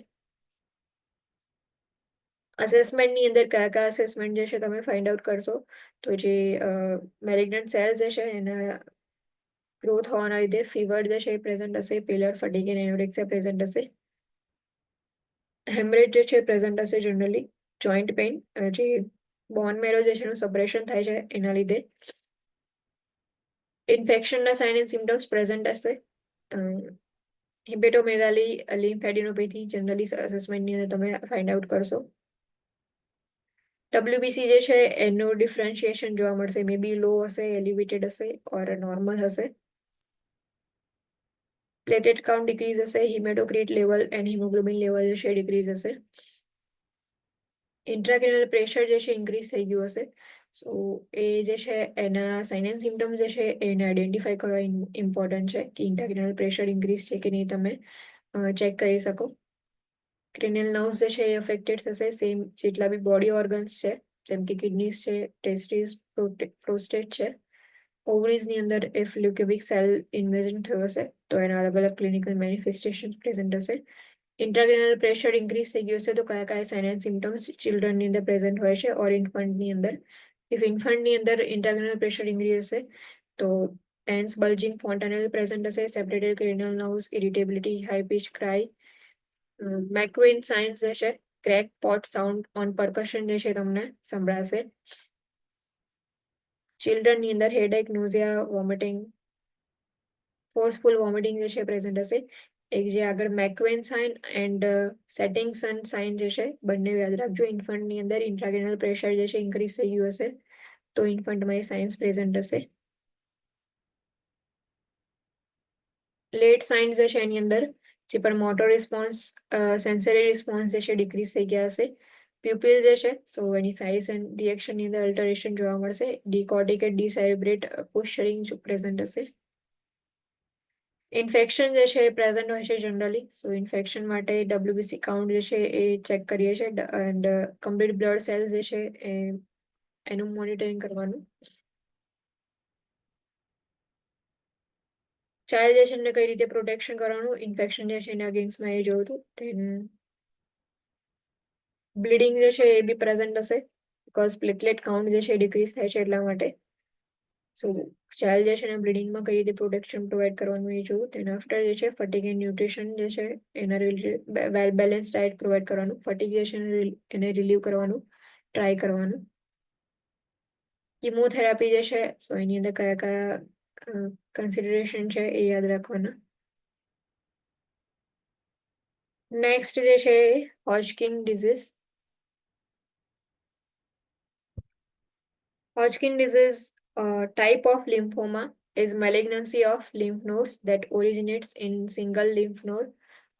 અસેસમેન્ટની અંદર કયા કયા અસેસમેન્ટ જે છે તમે ફાઇન્ડ આઉટ કરશો, તો જે મેલિગ્નન્ટ સેલ જે છે એના ગ્રોથ હોવાના લીધે ફીવર જે છે એ પ્રેઝન્ટ હશે, પેલર ફટીગ એન્ડ એનોરેક્સિયા પ્રેઝન્ટ હશે, હેમરેજ જે છે પ્રેઝન્ટ હશે જનરલી, જોઈન્ટ પેઇન જે બોન મેરો જે છે એનું સપ્રેશન થાય છે એના લીધે, ઇન્ફેક્શનના સાઇન એન્ડ સિમ્ટમ્સ પ્રેઝન્ટ હશે, હિપેટોમેગાલી લિમ્ફેડિનોપેથી જનરલી અસેસમેન્ટની અંદર તમે ફાઇન્ડ આઉટ કરશો. ડબલ્યુબીસી જે છે એનું ડિફરન્શિએશન જોવા મળશે, મે બી લો હશે, એલિવેટેડ હશે ઓર નોર્મલ હશે. પ્લેટેટ કાઉન્ટ ડિક્રીઝ હશે, હિમેટોક્રિટ લેવલ એન્ડ હિમોગ્લોબિન લેવલ જે છે ડિક્રીઝ હશે. ઇન્ટ્રાક્રેનિયલ પ્રેશર જે છે ઇન્ક્રીઝ થઈ ગયું હશે. સો એ જે છે એના સાઇન એન્ડ સિમ્ટમ્સ જે છે એને આઈડેન્ટિફાઈ કરવા ઇમ્પોર્ટન્ટ છે કે ઇન્ટ્રાક્રેનિયલ પ્રેશર ઇન્ક્રીઝ છે કે નહીં તમે ચેક કરી શકો. ક્રેનિયલ નર્વ્સ જે છે એ અફેક્ટેડ થશે, સેમ જેટલા બી બોડી ઓર્ગન્સ છે જેમ કે કિડનીઝ છે, ટેસ્ટિસ, પ્રોસ્ટેટ છે. ઓવરીઝની અંદર ઇફ લ્યુકેમિક સેલ ઇન્વેઝન થયો હશે તો એના અલગ અલગ ક્લિનિકલ મેનિફેસ્ટેશન પ્રેઝન્ટ હશે. ઇન્ટ્રાક્રેનિયલ પ્રેશર ઇન્ક્રીઝ થઈ ગયું હશે તો કયા કયા સાઇન એન્ડ સિમ્ટમ્સ ચિલ્ડ્રનની અંદર પ્રેઝન્ટ હોય છે ઓર ઇન્ફન્ટની અંદર. ઇફ ઇન્ફન્ટની અંદર ઇન્ટ્રાક્રેનિયલ પ્રેશર ઇન્ક્રીઝ હશે તો ટેન્સ બલ્જિંગ ફોન્ટાનેલ પ્રેઝન્ટ હશે, separated cranial nerves, irritability, high pitch cry. Macewen signs જે છે crack pot sound on percussion જે છે તમને સંભળાશે. ચિલ્ડ્રનની અંદર headache, nausea, vomiting, forceful vomiting જે છે પ્રેઝન્ટ હશે. એક જે આગળ Macewen sign and setting sun sign જે છે બંને યાદ રાખજો. ઇન્ફન્ટની અંદર ઇન્ટ્રાક્રેનિયલ પ્રેશર જે છે ઇન્ક્રીઝ થઈ ગયું હશે તો ઇન્ફન્ટમાં એ સાઇન્સ પ્રેઝન્ટ હશે. લેટ સાઇન્સ જે છે એની અંદર જે પણ મોટર રિસ્પોન્સ, સેન્સરી રિસ્પોન્સ જે છે ડિક્રીઝ થઈ ગયા હશે. પ્યુપિલ જે છે સો એની સાઇઝ એન્ડ રિએક્શનની અંદર અલ્ટરેશન જોવા મળશે. ડીકોર્ટિકેટ, ડીસેરેબ્રેટ, પોસ્ચરિંગ પ્રેઝન્ટ હશે. ઇન્ફેક્શન જે છે એ પ્રેઝન્ટ હોય છે જનરલી. સો ઇન્ફેક્શન માટે ડબલ્યુબીસી કાઉન્ટ જે છે એ ચેક કરીએ છીએ એન્ડ કમ્પ્લીટ બ્લડ સેલ્સ જે છે એનું મોનિટરિંગ કરવાનું. ચાઇલ્ડ જે છે એમને કઈ રીતે પ્રોટેક્શન કરવાનું, ઇન્ફેક્શન જે છે એના અગેન્સ્ટમાં એ જોયું હતું. ધેન બ્લીડિંગ જે છે એ બી પ્રેઝન્ટ હશે બીકોઝ પ્લેટલેટ કાઉન્ટ જે છે ડિક્રીઝ થાય છે એટલા માટે. સો ચાઇલ્ડ જે છે એને બ્લીડિંગમાં કઈ રીતે પ્રોટેક્શન પ્રોવાઈડ કરવાનું એ જોવું. તેના આફ્ટર જે છે ફટીગ એન્ડ ન્યુટ્રિશન જે છે એના રિલેટેડ વેલ બેલેન્સ ડાયટ પ્રોવાઈડ કરવાનું, ફટીગ જે છે એને રિલીવ કરવાનું ટ્રાય કરવાનું. કિમોથેરાપી જે છે સો એની અંદર કયા કયા કન્સિડરેશન છે એ યાદ રાખવાના. નેક્સ્ટ જે છે Hodgkin disease. Hodgkin disease, a type of lymphoma, is malignancy of lymph nodes that originates in single lymph node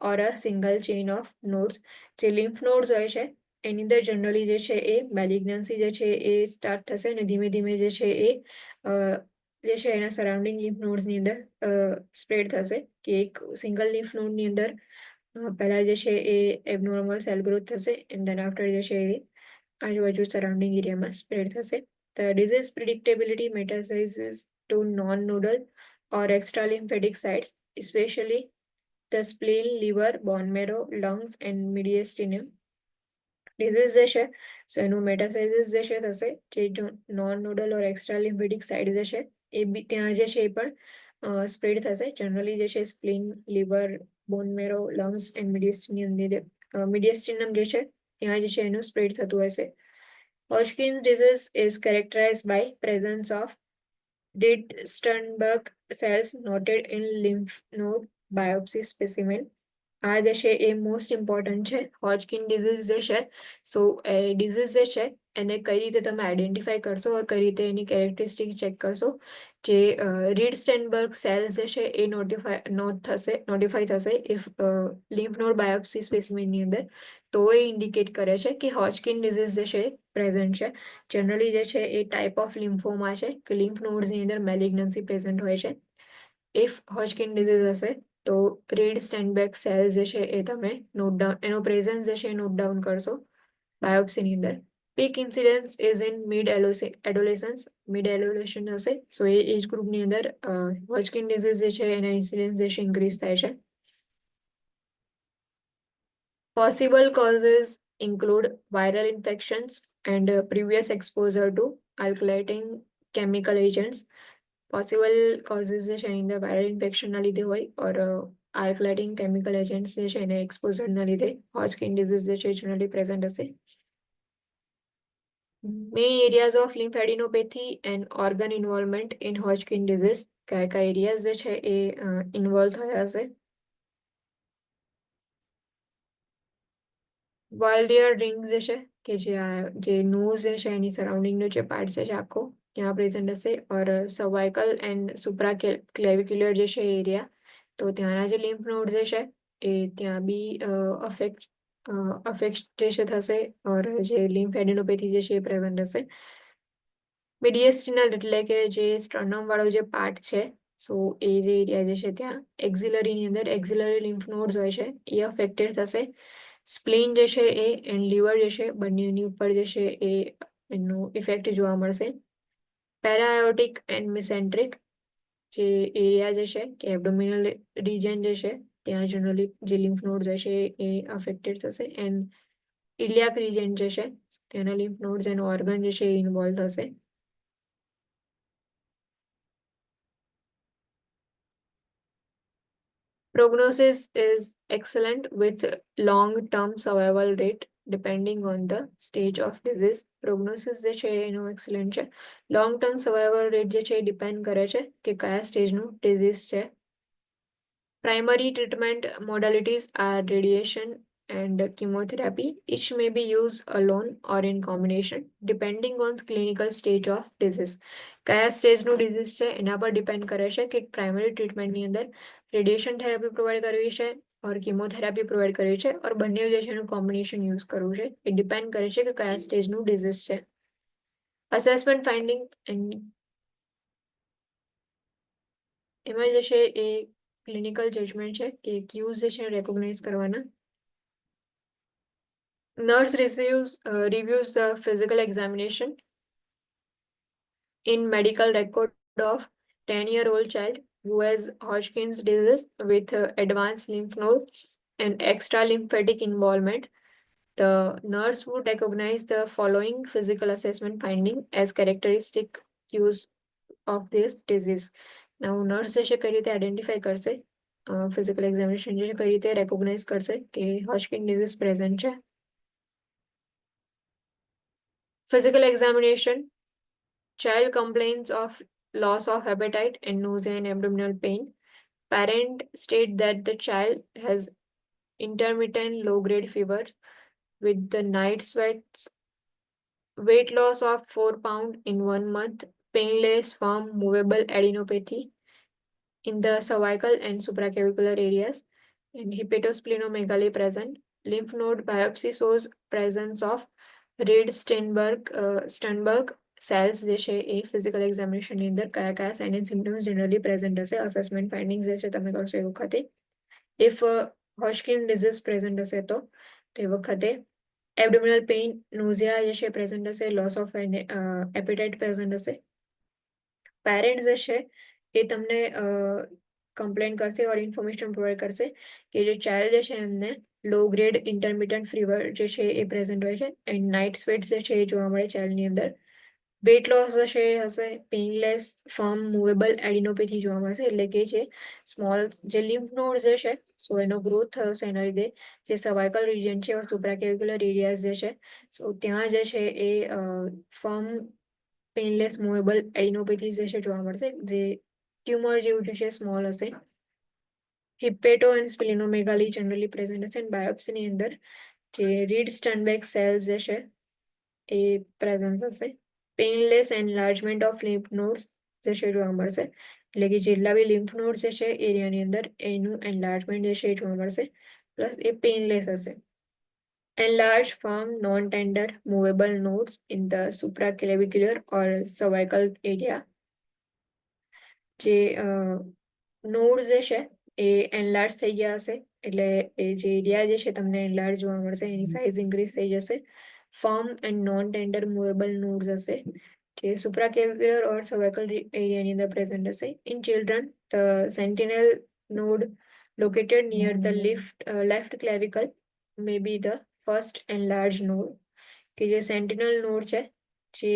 or a single chain of nodes. જે lymph nodes હોય છે એની અંદર જનરલી જે છે એ મેલિગ્નન્સી જે છે એ સ્ટાર્ટ થશે અને ધીમે ધીમે જે છે એ જે છે એના સરાઉન્ડિંગ lymph nodes ની અંદર સ્પ્રેડ થશે કે એક સિંગલ lymph node ની અંદર પહેલા જે છે એ એબનોર્મલ સેલ ગ્રોથ થશે એન્ડ ધેન આફ્ટર જે છે એ આજુબાજુ સરાઉન્ડિંગ એરિયામાં સ્પ્રેડ થશે. The disease predictability metastasizes to non-nodal or extralymphatic sites, especially the spleen, liver, bone marrow, lungs, and mediastinum. Disease જે છે સો એનું મેટાસાઇઝિસ જે છે થશે, જે નોન નોડલ ઓર એક્સ્ટ્રા લિમ્ફેટિક સાઇટ જે છે એ બી ત્યાં જે છે એ પણ સ્પ્રેડ થશે. જનરલી જે છે spleen, liver, bone મેરો, lungs and મીડિયસ્ટિનમ જે છે ત્યાં જે છે એનું સ્પ્રેડ થતું હશે. Hodgkin's disease is characterized by presence of Did-Sternberg cells noted in lymph node biopsy specimen. આ જે છે એ મોસ્ટ ઇમ્પોર્ટન્ટ છે. હોજકિન ડિઝીઝ જે છે, સો એ ડિઝીઝ જે છે એને કઈ રીતે તમે આઈડેન્ટિફાઈ કરશો ઓર કઈ રીતે એની કેરેક્ટરિસ્ટિક ચેક કરશો. જે રીડ સ્ટેનબર્ગ સેલ્સ જે છે એ નોટિફાઈ થશે ઇફ લિમ્ફ નોડ બાયોપ્સી સ્પેસિમેનની અંદર. તો એ ઇન્ડિકેટ કરે છે કે હોજકિન ડિઝીઝ જે છે પ્રેઝન્ટ છે. જનરલી જે છે એ ટાઈપ ઓફ લિમ્ફોમા છે કે લિમ્ફ નોડ્સની અંદર મેલિગ્નન્સી પ્રેઝન્ટ હોય છે. ઇફ હોજકિન ડિઝીઝ હશે તો રીડ સ્ટેનબેક સેલ જે છે એ તમે નોટ ડાઉન, એનો પ્રેઝન્સ જે છે એ નોટ ડાઉન કરશો બાયોપ્સીની અંદર. Peak incidence is in adolescence, mid adolescence હશે, સો એ એજ ગ્રુપની અંદર હોજકિન ડિઝીઝ જે છે એના ઇન્સિડન્સ જે છે ઇન્ક્રીઝ થાય છે. Possible causes include viral infections and previous exposure to alkylating chemical agents. Possible causes જે છે એની અંદર વાયરલ ઇન્ફેક્શનના લીધે હોય ઓર આલ્કલાઇટિંગ કેમિકલ એજન્ટ્સ જે છે એને એક્સપોઝરના લીધે હોજકિન ડિઝીઝ જે છે જનરલી પ્રેઝન્ટ હશે. Main areas of lymphadenopathy and organ involvement in Hodgkin disease, કયા કયા એરિયાઝ જે છે એ ઇન્વોલ્વ થયા હશે. વાઇલ્ડિયર રિંગ જે છે કે જે નોઝ જે છે એની સરાઉન્ડિંગનો જે પાર્ટ છે આખો ત્યાં પ્રેઝન્ટ હશે. ઓર સર્વાઇકલ એન્ડ સુપ્રા ક્લેવિક્યુલર જે છે એરિયા, તો ત્યાંના જે લિમ્ફ નોડ જે છે એ ત્યાં બી અફેક્ટ જે છે થશે. ઓર જે લિમ્ફ એડિનોપેથી જે છે એ પ્રેઝન્ટ હશે. મીડિયસ્ટિનલ એટલે કે જે સ્ટર્નમ વાળો જે પાર્ટ છે, સો એ જે એરિયા જે છે ત્યાં એક્ઝિલરીની અંદર એક્ઝિલરી લિમ્ફ નોડ્સ હોય છે એ અફેક્ટેડ થશે. સ્પ્લીન જે છે એ એન્ડ લીવર જે છે બંનેની ઉપર જે છે એ એનું ઇફેક્ટ જોવા મળશે. પેરાયોટિક એન્ડ મિસેન્ટ્રિક જે એરિયા જે છે કે એબડોમિનલ રિજન જે છે ત્યાં જનરલી જે લિમ્ફ નોડ્સ હશે એ અફેક્ટેડ થશે. એન્ડ ઇલિયાક રિજન જે છે તેના લિમ્ફ નોડ્સ એન્ડ ઓર્ગન જે છે એ ઇન્વોલ્વ થશે. Prognosis is excellent with long-term survival rate depending on the stage of disease. Prognosis જે છે એનું excellent છે. લોંગ ટર્મ સર્વાઈવલ રેટ જે છે એ ડિપેન્ડ કરે છે કે કયા સ્ટેજનું ડિઝીઝ છે. Primary treatment modalities are radiation and chemotherapy. Each may be used alone or in combination depending on the clinical stage of disease. કયા સ્ટેજનું ડિઝીઝ છે એના પર ડિપેન્ડ કરે છે કે પ્રાઇમરી ટ્રીટમેન્ટની અંદર રેડિયેશન થેરાપી પ્રોવાઈડ કરવી છે ઓર કિમોથેરાપી પ્રોવાઈડ કરવી છે ઓર બંને જે છે એનું કોમ્બિનેશન યુઝ કરવું છે. એ ડિપેન્ડ કરે છે કે કયા સ્ટેજનું ડિઝીઝ છે. અસેસમેન્ટ ફાઇન્ડિંગ એમાં જે છે એ ક્લિનિકલ જજમેન્ટ છે કે ક્યુઝ જે છે રેકોગ્નાઇઝ કરવાના. Nurse reviews the physical examination in medical record of 10-year-old child who has Hodgkin's disease with advanced lymph node and extra lymphatic involvement. The nurse would recognize the following physical assessment finding as characteristic cues of this disease. Now, nurse જે છે કઈ રીતે identify કરશે, physical examination જે છે કઈ રીતે recognise કરશે કે હોજકિન ડિઝીઝ પ્રેઝન્ટ છે. Physical examination. Child complains of loss of appetite and nausea and abdominal pain. Parent state that the child has intermittent low-grade fever with the night sweats, weight loss of 4 pounds in 1 month, painless, firm, movable adenopathy in the cervical and supraclavicular areas, and hepatosplenomegaly present. Lymph node biopsy shows presence of Reed Sternberg cells જે છે એ physical એક્ઝામિનેશનની અંદર કયા કયા sign and symptoms generally present હશે. Assessment findings જે છે તમે કરશો એ વખતે ઇફ હોજકિન ડિઝીઝ પ્રેઝન્ટ હશે તો એ વખતે એબડોમિનલ પેઇન, નોઝિયા જે છે પ્રેઝન્ટ હશે, લોસ ઓફ એપેટાઇટ પ્રેઝન્ટ હશે. પેરેન્ટ્સ જે છે એ તમને કમ્પ્લેન કરશે ઓર ઇન્ફોર્મેશન પ્રોવાઈડ કરશે કે જે ચાઇલ્ડ જે છે એમને લો ગ્રેડ ઇન્ટરમિટન્ટ ફીવર જે છે એ પ્રેઝન્ટ હોય છે એન્ડ નાઇટ સ્વેટ્સ જે છે એ જોવા મળે ચાઇલ્ડની અંદર. વેટ લોસ જે છે એ હશે, પેઇનલેસ, ફર્મ, મૂવેબલ એડિનોપેથી જોવા મળશે. એટલે કે જે સ્મોલ જે લિમ્ફ નોડ જે છે સો એનો ગ્રોથ થયો છે એના લીધે જે સર્વાઇકલ રિજન છે ઓર સુપ્રાકેવિક્યુલર એરિયાઝ જે છે સો ત્યાં જે છે એ ફર્મ, પેઇનલેસ, મૂવેબલ એડિનોપેથી જે છે જોવા મળશે. જે ટ્યુમર જેવું જે છે સ્મોલ હશે. હિપેટો એન્ડ સ્પ્લિનોમેગાલી જનરલી પ્રેઝન્ટ હશે અને બાયોપ્સીની અંદર જે રીડ સ્ટનબેક સેલ્સ જે છે એ પ્રેઝન્ટ હશે. Painless enlargement of lymph nodes જે છે જોવા મળશે, એટલે કે જેટલા બી લિમ્ફ નોડ્સ જે છે એરિયાની અંદર એનું એનલાર્જમેન્ટ જે છે એ જોવા મળશે, પ્લસ એ પેઇનલેસ હશે. Enlarged, firm, non-tender, movable nodes in the supraclavicular or cervical area. જે નોડ્સ જે છે એ એનલાર્જ થઈ ગયા હશે, એટલે એ જે એરિયા જે છે તમને એનલાર્જ જોવા મળશે, એની સાઇઝ ઇન્ક્રીઝ થઈ જશે. Firm and non tender movable nodes હશે, જે supraclavicular or cervical એરિયાની અંદર પ્રેઝન્ટ હશે. In children the sentinel node located near the left clavicle may be the first enlarged node, કે જે સેન્ટિનલ નોડ છે જે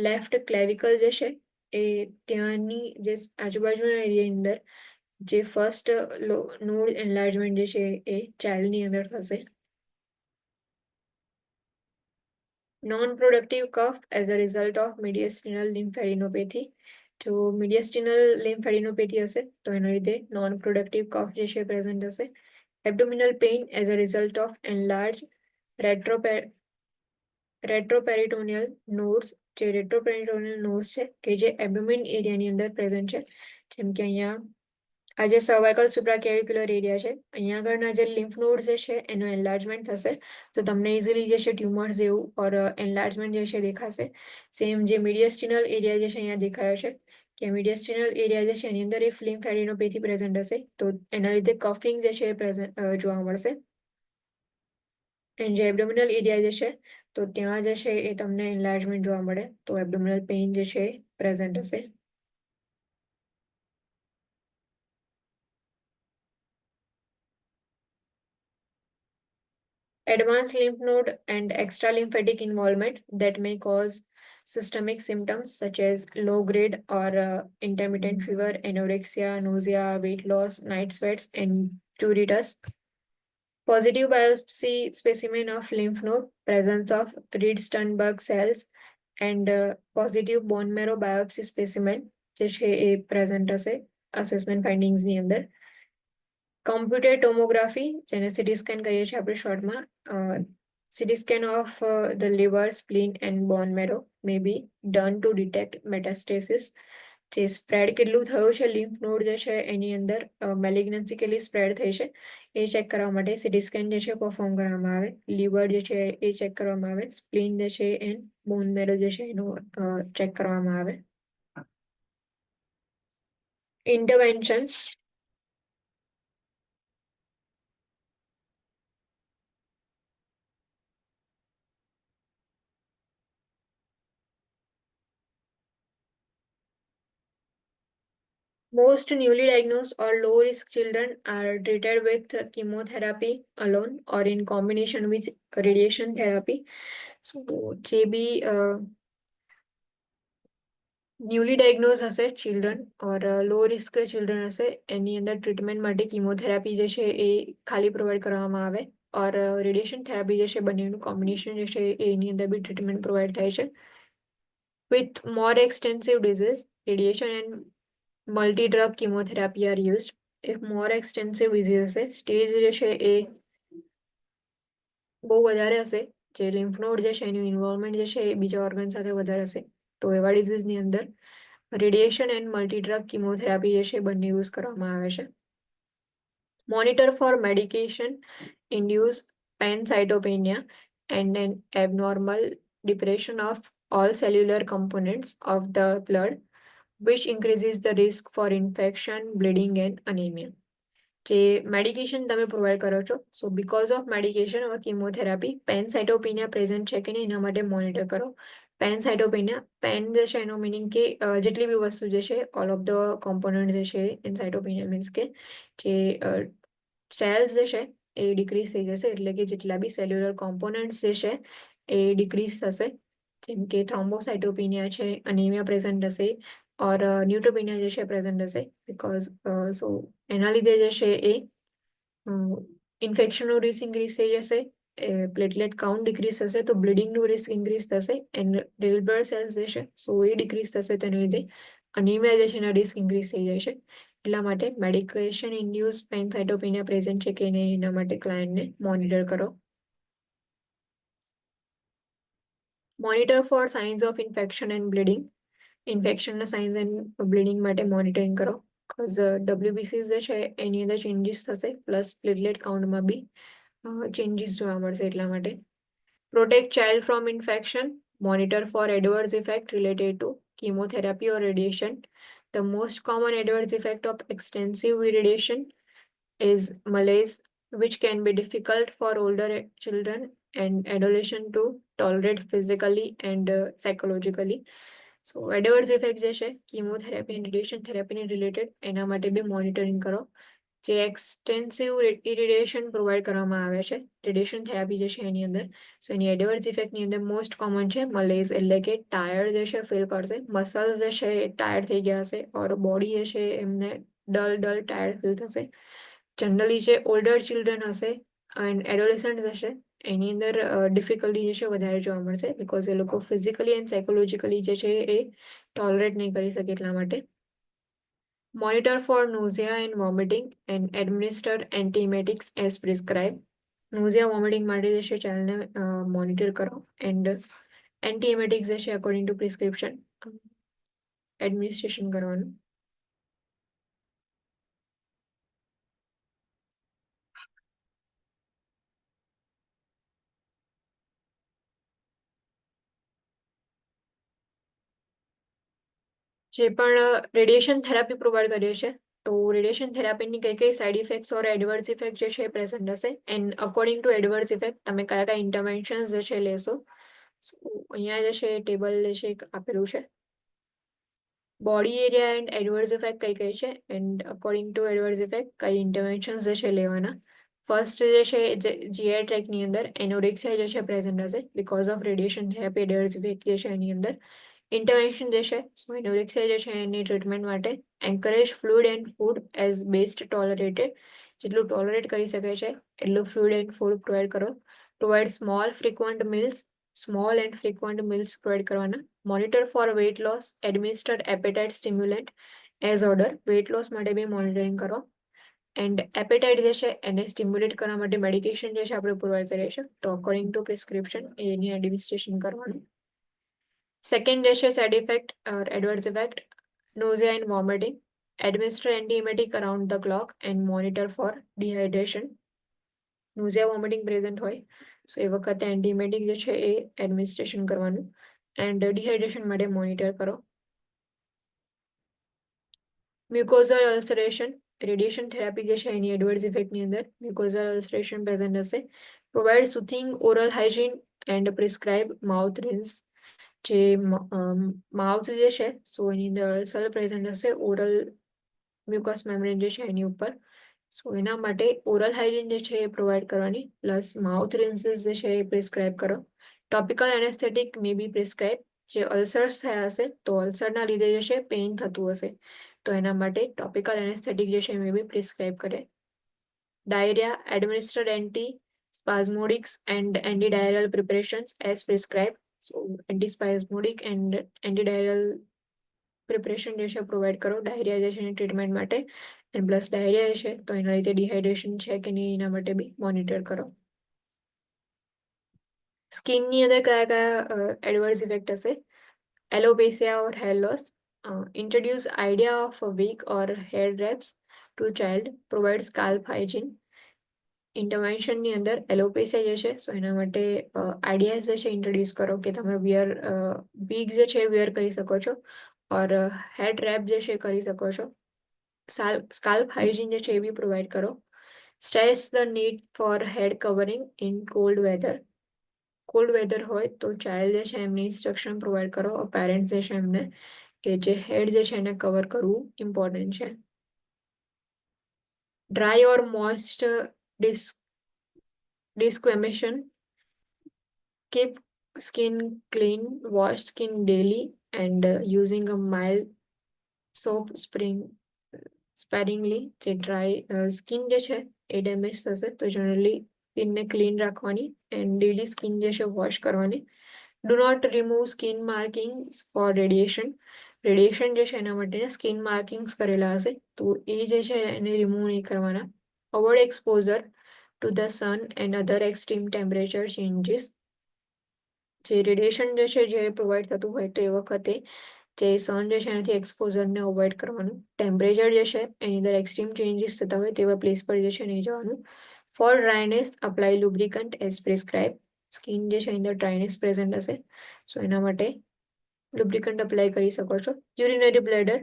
લેફ્ટ ક્લેવિકલ જે છે એ ત્યાંની જે આજુબાજુના એરિયાની અંદર જે ફર્સ્ટ નોડ એનલાર્જમેન્ટ જે છે એ ચાઇલ્ડની અંદર થશે. Non productive cough as a result of mediastinal lymphadenopathy. જો મીડિયસ્ટિનલ લિમ્ફેડિનોપેથી હશે તો એના લીધે નોન પ્રોડક્ટિવ કફ જે છે પ્રેઝન્ટ હશે. Abdominal pain as a result of enlarge retroperitoneal nodes, જે રેટ્રોપેરિટોનિયલ નોડ્સ છે કે જે એબ્ડોમિન એરિયાની અંદર પ્રેઝન્ટ છે, જેમ કે અહીંયા આ જે સર્વાઇકલ સુપ્રાકેવિક્યુલર એરિયા છે અહીંયા આગળના જે લિમ્ફ નોડ્સ જે છે એનું એનલાર્જમેન્ટ થશે, તો તમને ઇઝીલી જે છે ટ્યુમર્સ જેવું ઓર એનલાર્જમેન્ટ જે છે દેખાશે. સેમ જે મીડિયસ્ટિનલ એરિયા જે છે અહીંયા દેખાયો છે કે મીડિયસ્ટિનલ એરિયા જે છે એની અંદર ઇફ લિમ્ફેડિનોપેથી પ્રેઝન્ટ હશે તો એના લીધે કફિંગ જે છે એ પ્રેઝન્ટ જોવા મળશે. એન્ડ જે એબ્ડોમિનલ એરિયા જે છે તો ત્યાં જે છે એ તમને એનલાર્જમેન્ટ જોવા મળે, તો એબ્ડોમિનલ પેઇન જે છે પ્રેઝન્ટ હશે. Advanced lymph node and extralymphatic involvement that may cause systemic symptoms such as low grade or intermittent fever, anorexia, nausea, weight loss, night sweats, and pruritus. Positive biopsy specimen of lymph node, presence of Reed Sternberg cells, and positive bone marrow biopsy specimen જે છે એ present હશે assessment findings ની અંદર. Computed tomography, જેને CT scan કહીએ છીએ આપણે શોર્ટમાં, CT scan of the liver, spleen and bone marrow may be done to detect metastasis. જે સ્પ્રેડ કેટલું થયું છે લિમ્ફ નોડ જે છે એની અંદર મેલિગ્નન્સી કેટલી સ્પ્રેડ થઈ છે એ ચેક કરવા માટે સિટી સ્કેન જે છે પરફોર્મ કરવામાં આવે. લીવર જે છે એ ચેક કરવામાં આવે, સ્પ્લીન જે છે એન્ડ બોન મેરો જે છે એનું ચેક કરવામાં આવે. ઇન્ટરવેન્શન્સ. Most newly diagnosed or low risk children are treated with chemotherapy alone or in combination with radiation therapy. So, જે બી ન્યૂલી ડાયગ્નોઝ હશે ચિલ્ડ્રન ઓર લો રિસ્ક ચિલ્ડ્રન હશે એની અંદર ટ્રીટમેન્ટ માટે કિમોથેરાપી જે છે એ ખાલી પ્રોવાઈડ કરવામાં આવે ઓર રેડિયેશન થેરાપી જે છે બંનેનું કોમ્બિનેશન જે છે એની અંદર બી ટ્રીટમેન્ટ પ્રોવાઈડ થાય છે. With more extensive disease radiation and multi drug chemotherapy are used. If more extensive disease હશે, સ્ટેજ જે છે એ બહુ વધારે હશે, જે લિમ્ફ નોડ જે છે એનું ઇન્વોલ્વમેન્ટ જે છે એ બીજા ઓર્ગન સાથે વધારે હશે, તો એવા ડિઝીઝની અંદર radiation and multi drug chemotherapy જે છે બંને યુઝ કરવામાં આવે છે. Monitor for medication induce pancytopenia and an abnormal depression of all cellular components of the blood, which increases the risk for infection, bleeding and anemia. જે medication તમે provide કરો છો, so because of medication or chemotherapy pancytopenia present છે કે નહીં એના માટે monitor કરો. પેનસાઇટોપિનિયા, પેન જે છે એનો મિનિંગ કે જેટલી બી વસ્તુ જે છે ઓલ ઓફ ધ કોમ્પોનન્ટ જે છે એન સાઇટોપિનિયા મીન્સ કે જે સેલ્સ જે છે એ ડિક્રીઝ થઈ જશે, એટલે કે જેટલા બી સેલ્યુલર કોમ્પોનન્ટ્સ જે છે એ ડિક્રીઝ થશે, જેમ કે થ્રોમ્બોસાઇટોપિનિયા છે, અનિમિયા પ્રેઝન્ટ હશે ઓર ન્યુટ્રોપિનિયા જે છે પ્રેઝન્ટ હશે, બીકોઝ સો એના લીધે જે છે એ ઇન્ફેક્શનનો રિસ્ક ઇન્ક્રીઝ થઈ જશે, પ્લેટલેટ કાઉન્ટ ડિક્રીઝ થશે તો બ્લીડિંગનું રિસ્ક ઇન્ક્રીઝ થશે એન્ડ રેડ બ્લડ સેલ્સ જે છે સો એ ડિક્રીઝ થશે, તેના લીધે અનિમિયા જે છે એના રિસ્ક ઇન્ક્રીઝ થઈ જાય છે. એટલા માટે મેડિકેશન ઇન્ડ્યુસ પેનસાઇટોપેનિયા પ્રેઝન્ટ છે કે નહીં એના માટે ક્લાયન્ટને મોનિટર કરો. Monitor for signs of infection and bleeding. ઇન્ફેક્શનના સાઇન્સ એન્ડ બ્લીડિંગ માટે મોનિટરિંગ કરો. બીકોઝ ડબ્લ્યુબીસી જે છે એની અંદર ચેન્જીસ થશે પ્લસ પ્લેટલેટ કાઉન્ટમાં બી ચેન્જીસ જોવા મળશે એટલા માટે. Protect child from infection. Monitor for adverse effect related to chemotherapy or radiation. The most common adverse effect of extensive irradiation is malaise, which can be difficult for older children and adolescents to tolerate physically and psychologically. So adverse effects જે છે chemotherapy and radiation therapy ને related એના માટે બી monitoring કરો. જે extensive ઇરિડિયેશન provide કરવામાં આવે છે રેડિયેશન થેરાપી જે છે એની અંદર, સો એની એડવર્સ ઇફેક્ટની અંદર મોસ્ટ કોમન છે મલેઝ, એટલે કે ટાયર્ડ જે છે ફીલ કરશે, મસલ્સ જે છે એ ટાયર્ડ થઈ ગયા હશે ઓર બોડી જે છે એમને ડલ ટાયર્ડ ફીલ થશે. જનરલી જે ઓલ્ડર ચિલ્ડ્રન હશે એન્ડ એડોલેસન્ટ હશે એની અંદર ડિફિકલ્ટી જે છે વધારે જોવા મળશે બિકોઝ એ લોકો ફિઝિકલી એન્ડ સાયકોલોજીકલી જે છે એ ટોલરેટ નહીં કરી શકે એટલા માટે. Monitor for nausea and vomiting and administer antiemetics as prescribed. Nausea vomiting માટે જે છે ચાલને મોનિટર કરો એન્ડ એન્ટીએમેટિક્સ જે છે અકોર્ડિંગ ટુ પ્રિસ્ક્રિપ્શન એડમિનિસ્ટ્રેશન કરવાનું. જે પણ રેડિયેશન થેરાપી પ્રોવાઈડ કરીએ છીએ તો રેડિયેશન થેરાપીની કઈ સાઇડ ઇફેક્ટ્સ ઓર એડવર્સ ઇફેક્ટ જે છે એ પ્રેઝન્ટ હશે and according to adverse effect તમે કયા ઇન્ટરવેન્શન્સ જે છે લેશો. અહીંયા જે છે ટેબલ જે છે આપેલું છે. Body area and adverse effect કઈ છે and according to adverse effect કઈ ઇન્ટરવેન્શન્સ જે છે લેવાના. ફર્સ્ટ જે છે જીઆઈ ટ્રેકની અંદર એનોરેક્સિયા જે છે પ્રેઝન્ટ હશે because of radiation therapy adverse effect જે છે એની અંદર. ઇન્ટરવેન્શન જે છે સો એનોરેક્સિયા જે છે એની ટ્રીટમેન્ટ માટે encourage fluid and food as best tolerated. જેટલું ટોલરેટ કરી શકે છે એટલું ફ્લુઇડ એન્ડ ફૂડ પ્રોવાઈડ કરો. Provide small frequent meals provide કરવાના. Monitor for weight loss. Administer appetite stimulant as order. Weight loss માટે બી મોનિટરિંગ કરો એન્ડ એપેટાઇટ જે છે એને સ્ટિમ્યુલેટ કરવા માટે મેડિકેશન જે છે આપણે પ્રોવાઈડ કરીએ છીએ તો according to prescription any administration કરવાનું. સેકન્ડ જે છે side effect or adverse effect nausea and vomiting. Administer antiemetic around the clock and monitor for dehydration. nausea vomiting present હોય સો એ વખતે એન્ટીમેટિક જે છે એ એડમિનિસ્ટ્રેશન કરવાનું એન્ડ ડિહાઇડ્રેશન માટે મોનિટર કરો. મ્યુકોઝલ અલ્સરેશન. રેડિયેશન થેરાપી જે છે એની એડવર્સ ઇફેક્ટની અંદર મ્યુકોઝલ અલ્સરેશન પ્રેઝન્ટ હશે. Provide soothing oral hygiene and prescribe mouth rinse. જે માઉથ જે છે સો એની અંદર અલ્સર પ્રેઝન્ટ હશે ઓરલ મ્યુકસ મેમ્બ્રેન જે છે એની ઉપર, સો એના માટે ઓરલ હાઇજીન જે છે એ પ્રોવાઈડ કરવાની પ્લસ માઉથ રિન્સીસ જે છે એ પ્રિસ્ક્રાઇબ કરો. Topical anaesthetic May be prescribe. જે અલ્સર્સ થયા હશે તો અલ્સરના લીધે જે છે પેઇન થતું હશે તો એના માટે ટોપિકલ એનેસ્થેટિક જે છે મે બી પ્રિસ્ક્રાઇબ કરે. Diarrhoea. Administered anti spasmodics and antidiarrhoeal preparations as prescribe. So antispasmodic and antidiarrhoeal preparation જે છે પ્રોવાઈડ કરો ડાયરિયા જે છે એની ટ્રીટમેન્ટ માટે એન્ડ પ્લસ ડાયરિયા છે તો એના લીધે ડિહાઇડ્રેશન છે કે નહીં એના માટે બી મોનિટર કરો. સ્કિનની અંદર કયા એડવર્સ ઇફેક્ટ હશે. Alopecia or hair loss. Introduce idea of wig or hair wraps to child. Provide scalp hygiene. ઇન્ટરવેન્શનની અંદર એલોપેસિયા જે છે સો એના માટે આઈડિયાઝ જે છે ઇન્ટ્રોડ્યુસ કરો કે તમે વીગ જે છે વિયર કરી શકો છો ઓર હેડ રેપ જે છે કરી શકો છો. સ્કાલ્પ હાઇજીન જે છે એ બી પ્રોવાઈડ કરો. Stress the need for head covering in cold weather. Cold weather હોય તો ચાઇલ્ડ જે છે એમને ઇન્સ્ટ્રક્શન પ્રોવાઈડ કરો પેરેન્ટ્સ જે છે એમને કે જે હેડ જે છે એને કવર કરવું ઇમ્પોર્ટન્ટ છે. Dry or moist disquamation. Keep skin clean. Wash skin daily and using a mild soap sparingly. જે ડ્રાય સ્કિન જે છે એ ડેમેજ થશે તો જનરલી સ્કિનને ક્લીન રાખવાની એન્ડ ડેલી સ્કિન જે છે વોશ કરવાની. Do not remove skin markings for radiation. Radiation જે છે એના માટે સ્કિન માર્કિંગ્સ કરેલા હશે તો એ જે છે એને રિમૂવ નહીં કરવાના. Avoid exposure to the sun and other extreme temperature changes. જે રેડિયેશન જે છે જે પ્રોવાઈડ થતું હોય તો એ વખતે જે સન જે છે એનાથી એક્સપોઝરને અવોઇડ કરવાનું. ટેમ્પરેચર જે છે એની અંદર એક્સ્ટ્રીમ ચેન્જીસ થતા હોય તેવા પ્લેસ પર જે છે નહીં જવાનું. For dryness apply lubricant as prescribe. Skin જે છે એની અંદર ડ્રાયનેસ પ્રેઝન્ટ હશે સો એના માટે લુબ્રિકન્ટ અપ્લાય કરી શકો છો. યુરિનરી બ્લેડર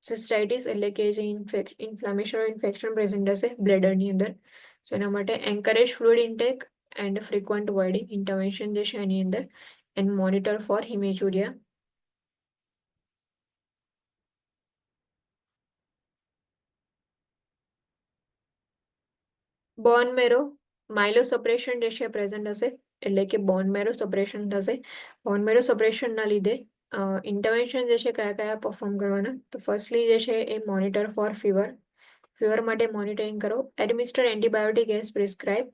સિસ્ટાઇટિસ એટલે કે જે ઇન્ફ્લામેશન ઇન્ફેક્શન પ્રેઝન્ટ હશે બ્લેડરની અંદર સો એના માટે encourage fluid intake and frequent voiding intervention જે છે એની અંદર and monitor for haematuria. Bone marrow myelosuppression જે છે પ્રેઝન્ટ હશે એટલે કે બોન મેરો સપ્રેશન થશે. બોન મેરો સપ્રેશનના લીધે ઇન્ટરવેન્શન જે છે કયા કયા પરફોર્મ કરવાના તો ફર્સ્ટલી જે છે એ મોનિટર ફોર ફીવર. ફીવર માટે મોનિટરિંગ કરો. Administer antibiotic as prescribe.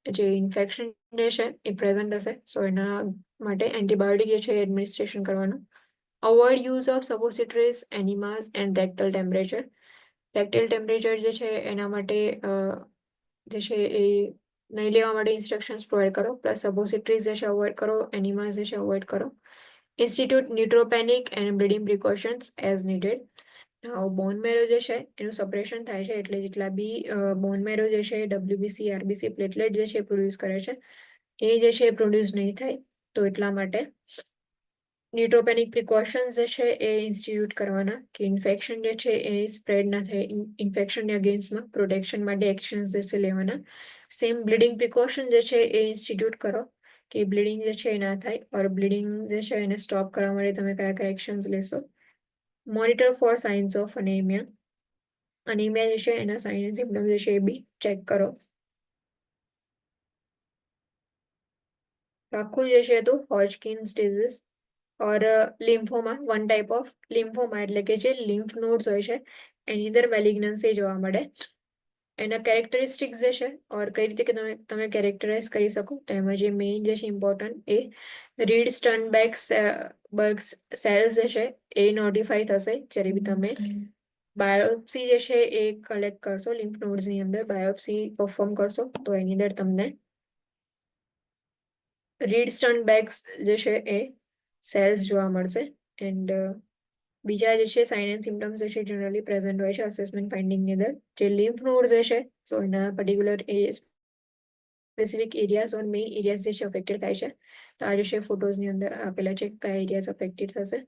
જે ઇન્ફેક્શન જે છે એ પ્રેઝન્ટ હશે સો એના માટે એન્ટીબાયોટિક જે છે એડમિનિસ્ટ્રેશન કરવાનું. Avoid use of suppositories enemas and rectal temperature. Rectal temperature જે છે એના માટે જે છે એ નહીં લેવા માટે ઇન્સ્ટ્રક્શન્સ પ્રોવાઈડ કરો. પ્લસ સપોસિટરીઝ જે છે અવોઇડ કરો. એનિમાસ જે છે અવોઇડ કરો. Institute neutropenic and bleeding precautions as needed. Bone marrow જે છે એનું સપરેશન થાય છે એટલે જેટલા બી બોન મેરો જે છે ડબ્લ્યુબીસી આરબીસી પ્લેટલેટ જે છે પ્રોડ્યુસ કરે છે એ જે છે પ્રોડ્યુસ નહીં થાય તો એટલા માટે ન્યુટ્રોપેનિક પ્રિકોશન્સ જે છે એ ઇન્સ્ટિટ્યૂટ કરવાના કે ઇન્ફેક્શન જે છે એ સ્પ્રેડ ના થાય. ઇન્ફેક્શનની અગેન્સ્ટમાં પ્રોટેક્શન માટે એક્શન્સ જે છે લેવાના. સેમ બ્લીડિંગ પ્રિકોશન જે છે એ ઇન્સ્ટિટ્યૂટ કરો કે બ્લીડિંગ જે છે એ ના થાય ઓર બ્લીડિંગ જે છે એને સ્ટોપ કરવા માટે તમે કયા કયા એક્શન્સ લેશો. Monitor for signs of anaemia. Anaemia જે છે એના સાઇન એન્ડ સિમ્ટમ્સ જે છે એ બી ચેક કરો. આખું જે છે તો Hodgkin's disease or lymphoma one type of lymphoma એટલે કે જે લિમ્ફ નોડ્સ હોય છે એની અંદર મેલિગ્નન્સી જોવા મળે. એના કેરેક્ટરિસ્ટિક્સ જે છે ઓર કઈ રીતે કે તમે કેરેક્ટરાઇઝ કરી શકો તો એમાં જે મેઇન જે છે important A read સ્ટર્નબેક berg cells જે છે એ નોટિફાઈ થશે જ્યારે બી તમે બાયોપ્સી જે છે એ કલેક્ટ કરશો લિમ્ફ નોડ્સની અંદર બાયોપ્સી પરફોર્મ કરશો તો એની અંદર તમને રીડ સ્ટર્નબેક્સ જે છે એ સેલ્સ જોવા મળશે. એન્ડ બીજા જે છે સાઇન એન્ડ સિમ્ટમ્સ જે છે જનરલી પ્રેઝન્ટ હોય છે અસેસમેન્ટ ફાઇન્ડિંગની અંદર. જે લિમ્ફ નોડ્સ જે છે સો એના પર્ટિક્યુલર એ સ્પેસિફિક એરિયાઝ ઓર મેઇન એરિયાઝ જે છે અફેક્ટેડ થાય છે તો આ જે છે ફોટોઝની અંદર આપેલા છે કયા એરિયાઝ અફેક્ટેડ થશે.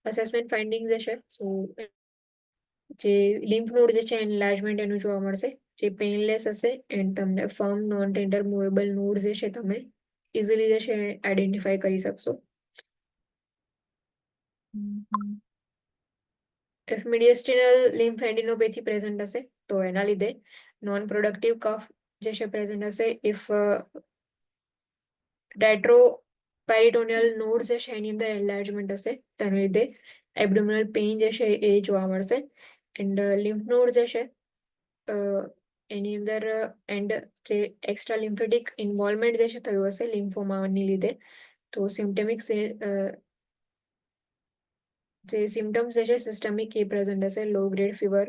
અસેસમેન્ટ ફાઇન્ડિંગ જે છે સો જે લિમ્ફ નોડ જે છે એનલાર્જમેન્ટ એનું જોવા મળશે જે પેઇનલેસ હશે એન્ડ તમને firm non tender movable node જે છે તમે ઇઝીલી જે છે આઈડેન્ટિફાઈ કરી શકશો. ઇફ મીડિયસ્ટિનલ લિમ્ફ એન્ડિનોપેથી પ્રેઝન્ટ હશે તો એના લીધે નોન પ્રોડક્ટિવ કફ જે છે પ્રેઝન્ટ હશે. ઇફ ડેટ્રો પેરિટોનિયલ નોડ જે છે એની અંદર એનલાર્જમેન્ટ હશે તો એના લીધે એબડોમિનલ પેઇન જે છે એ જોવા મળશે. એન્ડ લિમ્ફ નોડ જે છે એની અંદર એન્ડ જે એક્સ્ટ્રા લિમ્ફેટિક ઇન્વોલ્વમેન્ટ જે છે થયું હશે લિમ્ફોમાની લીધે તો સિમ્ટમિક જે સિમ્ટમ્સ જે છે સિસ્ટમિક એ પ્રેઝન્ટ હશે. Low grade fever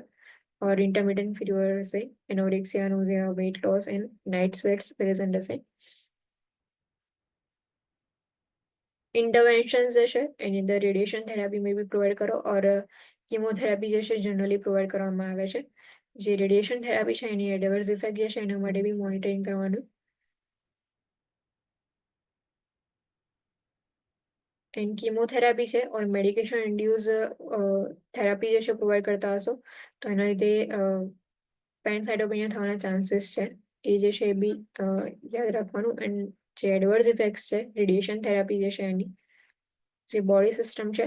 or intermittent fever હશે. Anorexia nausea weight loss and night sweats present હશે. ઇન્ટરવેન્શન્સ જે છે એની અંદર radiation therapy may be provide કરો ઓર કિમોથેરાપી જે છે જનરલી પ્રોવાઈડ કરવામાં આવે છે. જે રેડિયેશન થેરાપી છે એની એડવર્સ ઇફેક્ટ જે છે એના માટે બી મોનિટરિંગ કરવાનું. એન્ડ કિમોથેરાપી છે ઓર મેડિકેશન ઇન્ડ્યુસ થેરાપી જે છે પ્રોવાઈડ કરતા હશો તો એના લીધે પેનસાઇટોપેનિયા થવાના ચાન્સીસ છે એ જે છે એ બી યાદ રાખવાનું. એન્ડ જે એડવર્સ ઇફેક્ટ્સ છે રેડિયેશન થેરાપી જે છે એની જે બોડી સિસ્ટમ છે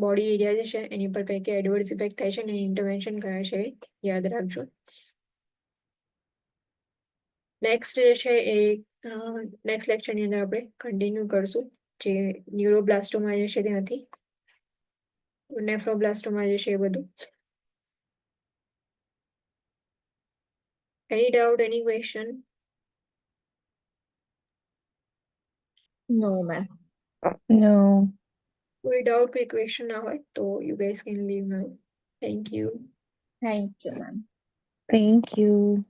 બોડી એરિયા જે છે એની પર કઈ કઈ એડવર્સ ઇફેક્ટ થાય છે અને ઇન્ટરવેન્શન કયા છે એ યાદ રાખજો. નેક્સ્ટ જે છે એ નેક્સ્ટ લેક્ચરની અંદર આપણે કન્ટિન્યુ કરશું જે ન્યુરોબ્લાસ્ટોમા જે છે ત્યાંથી નેફ્રોબ્લાસ્ટોમા જે છે એ બધું. એની doubt any question?
No, ma'am.
No.
કોઈ ડાઉટ કોઈ ક્વેશ્ચન ના હોય તો you guys can live now. Thank you.
Thank you ma'am.
Thank you.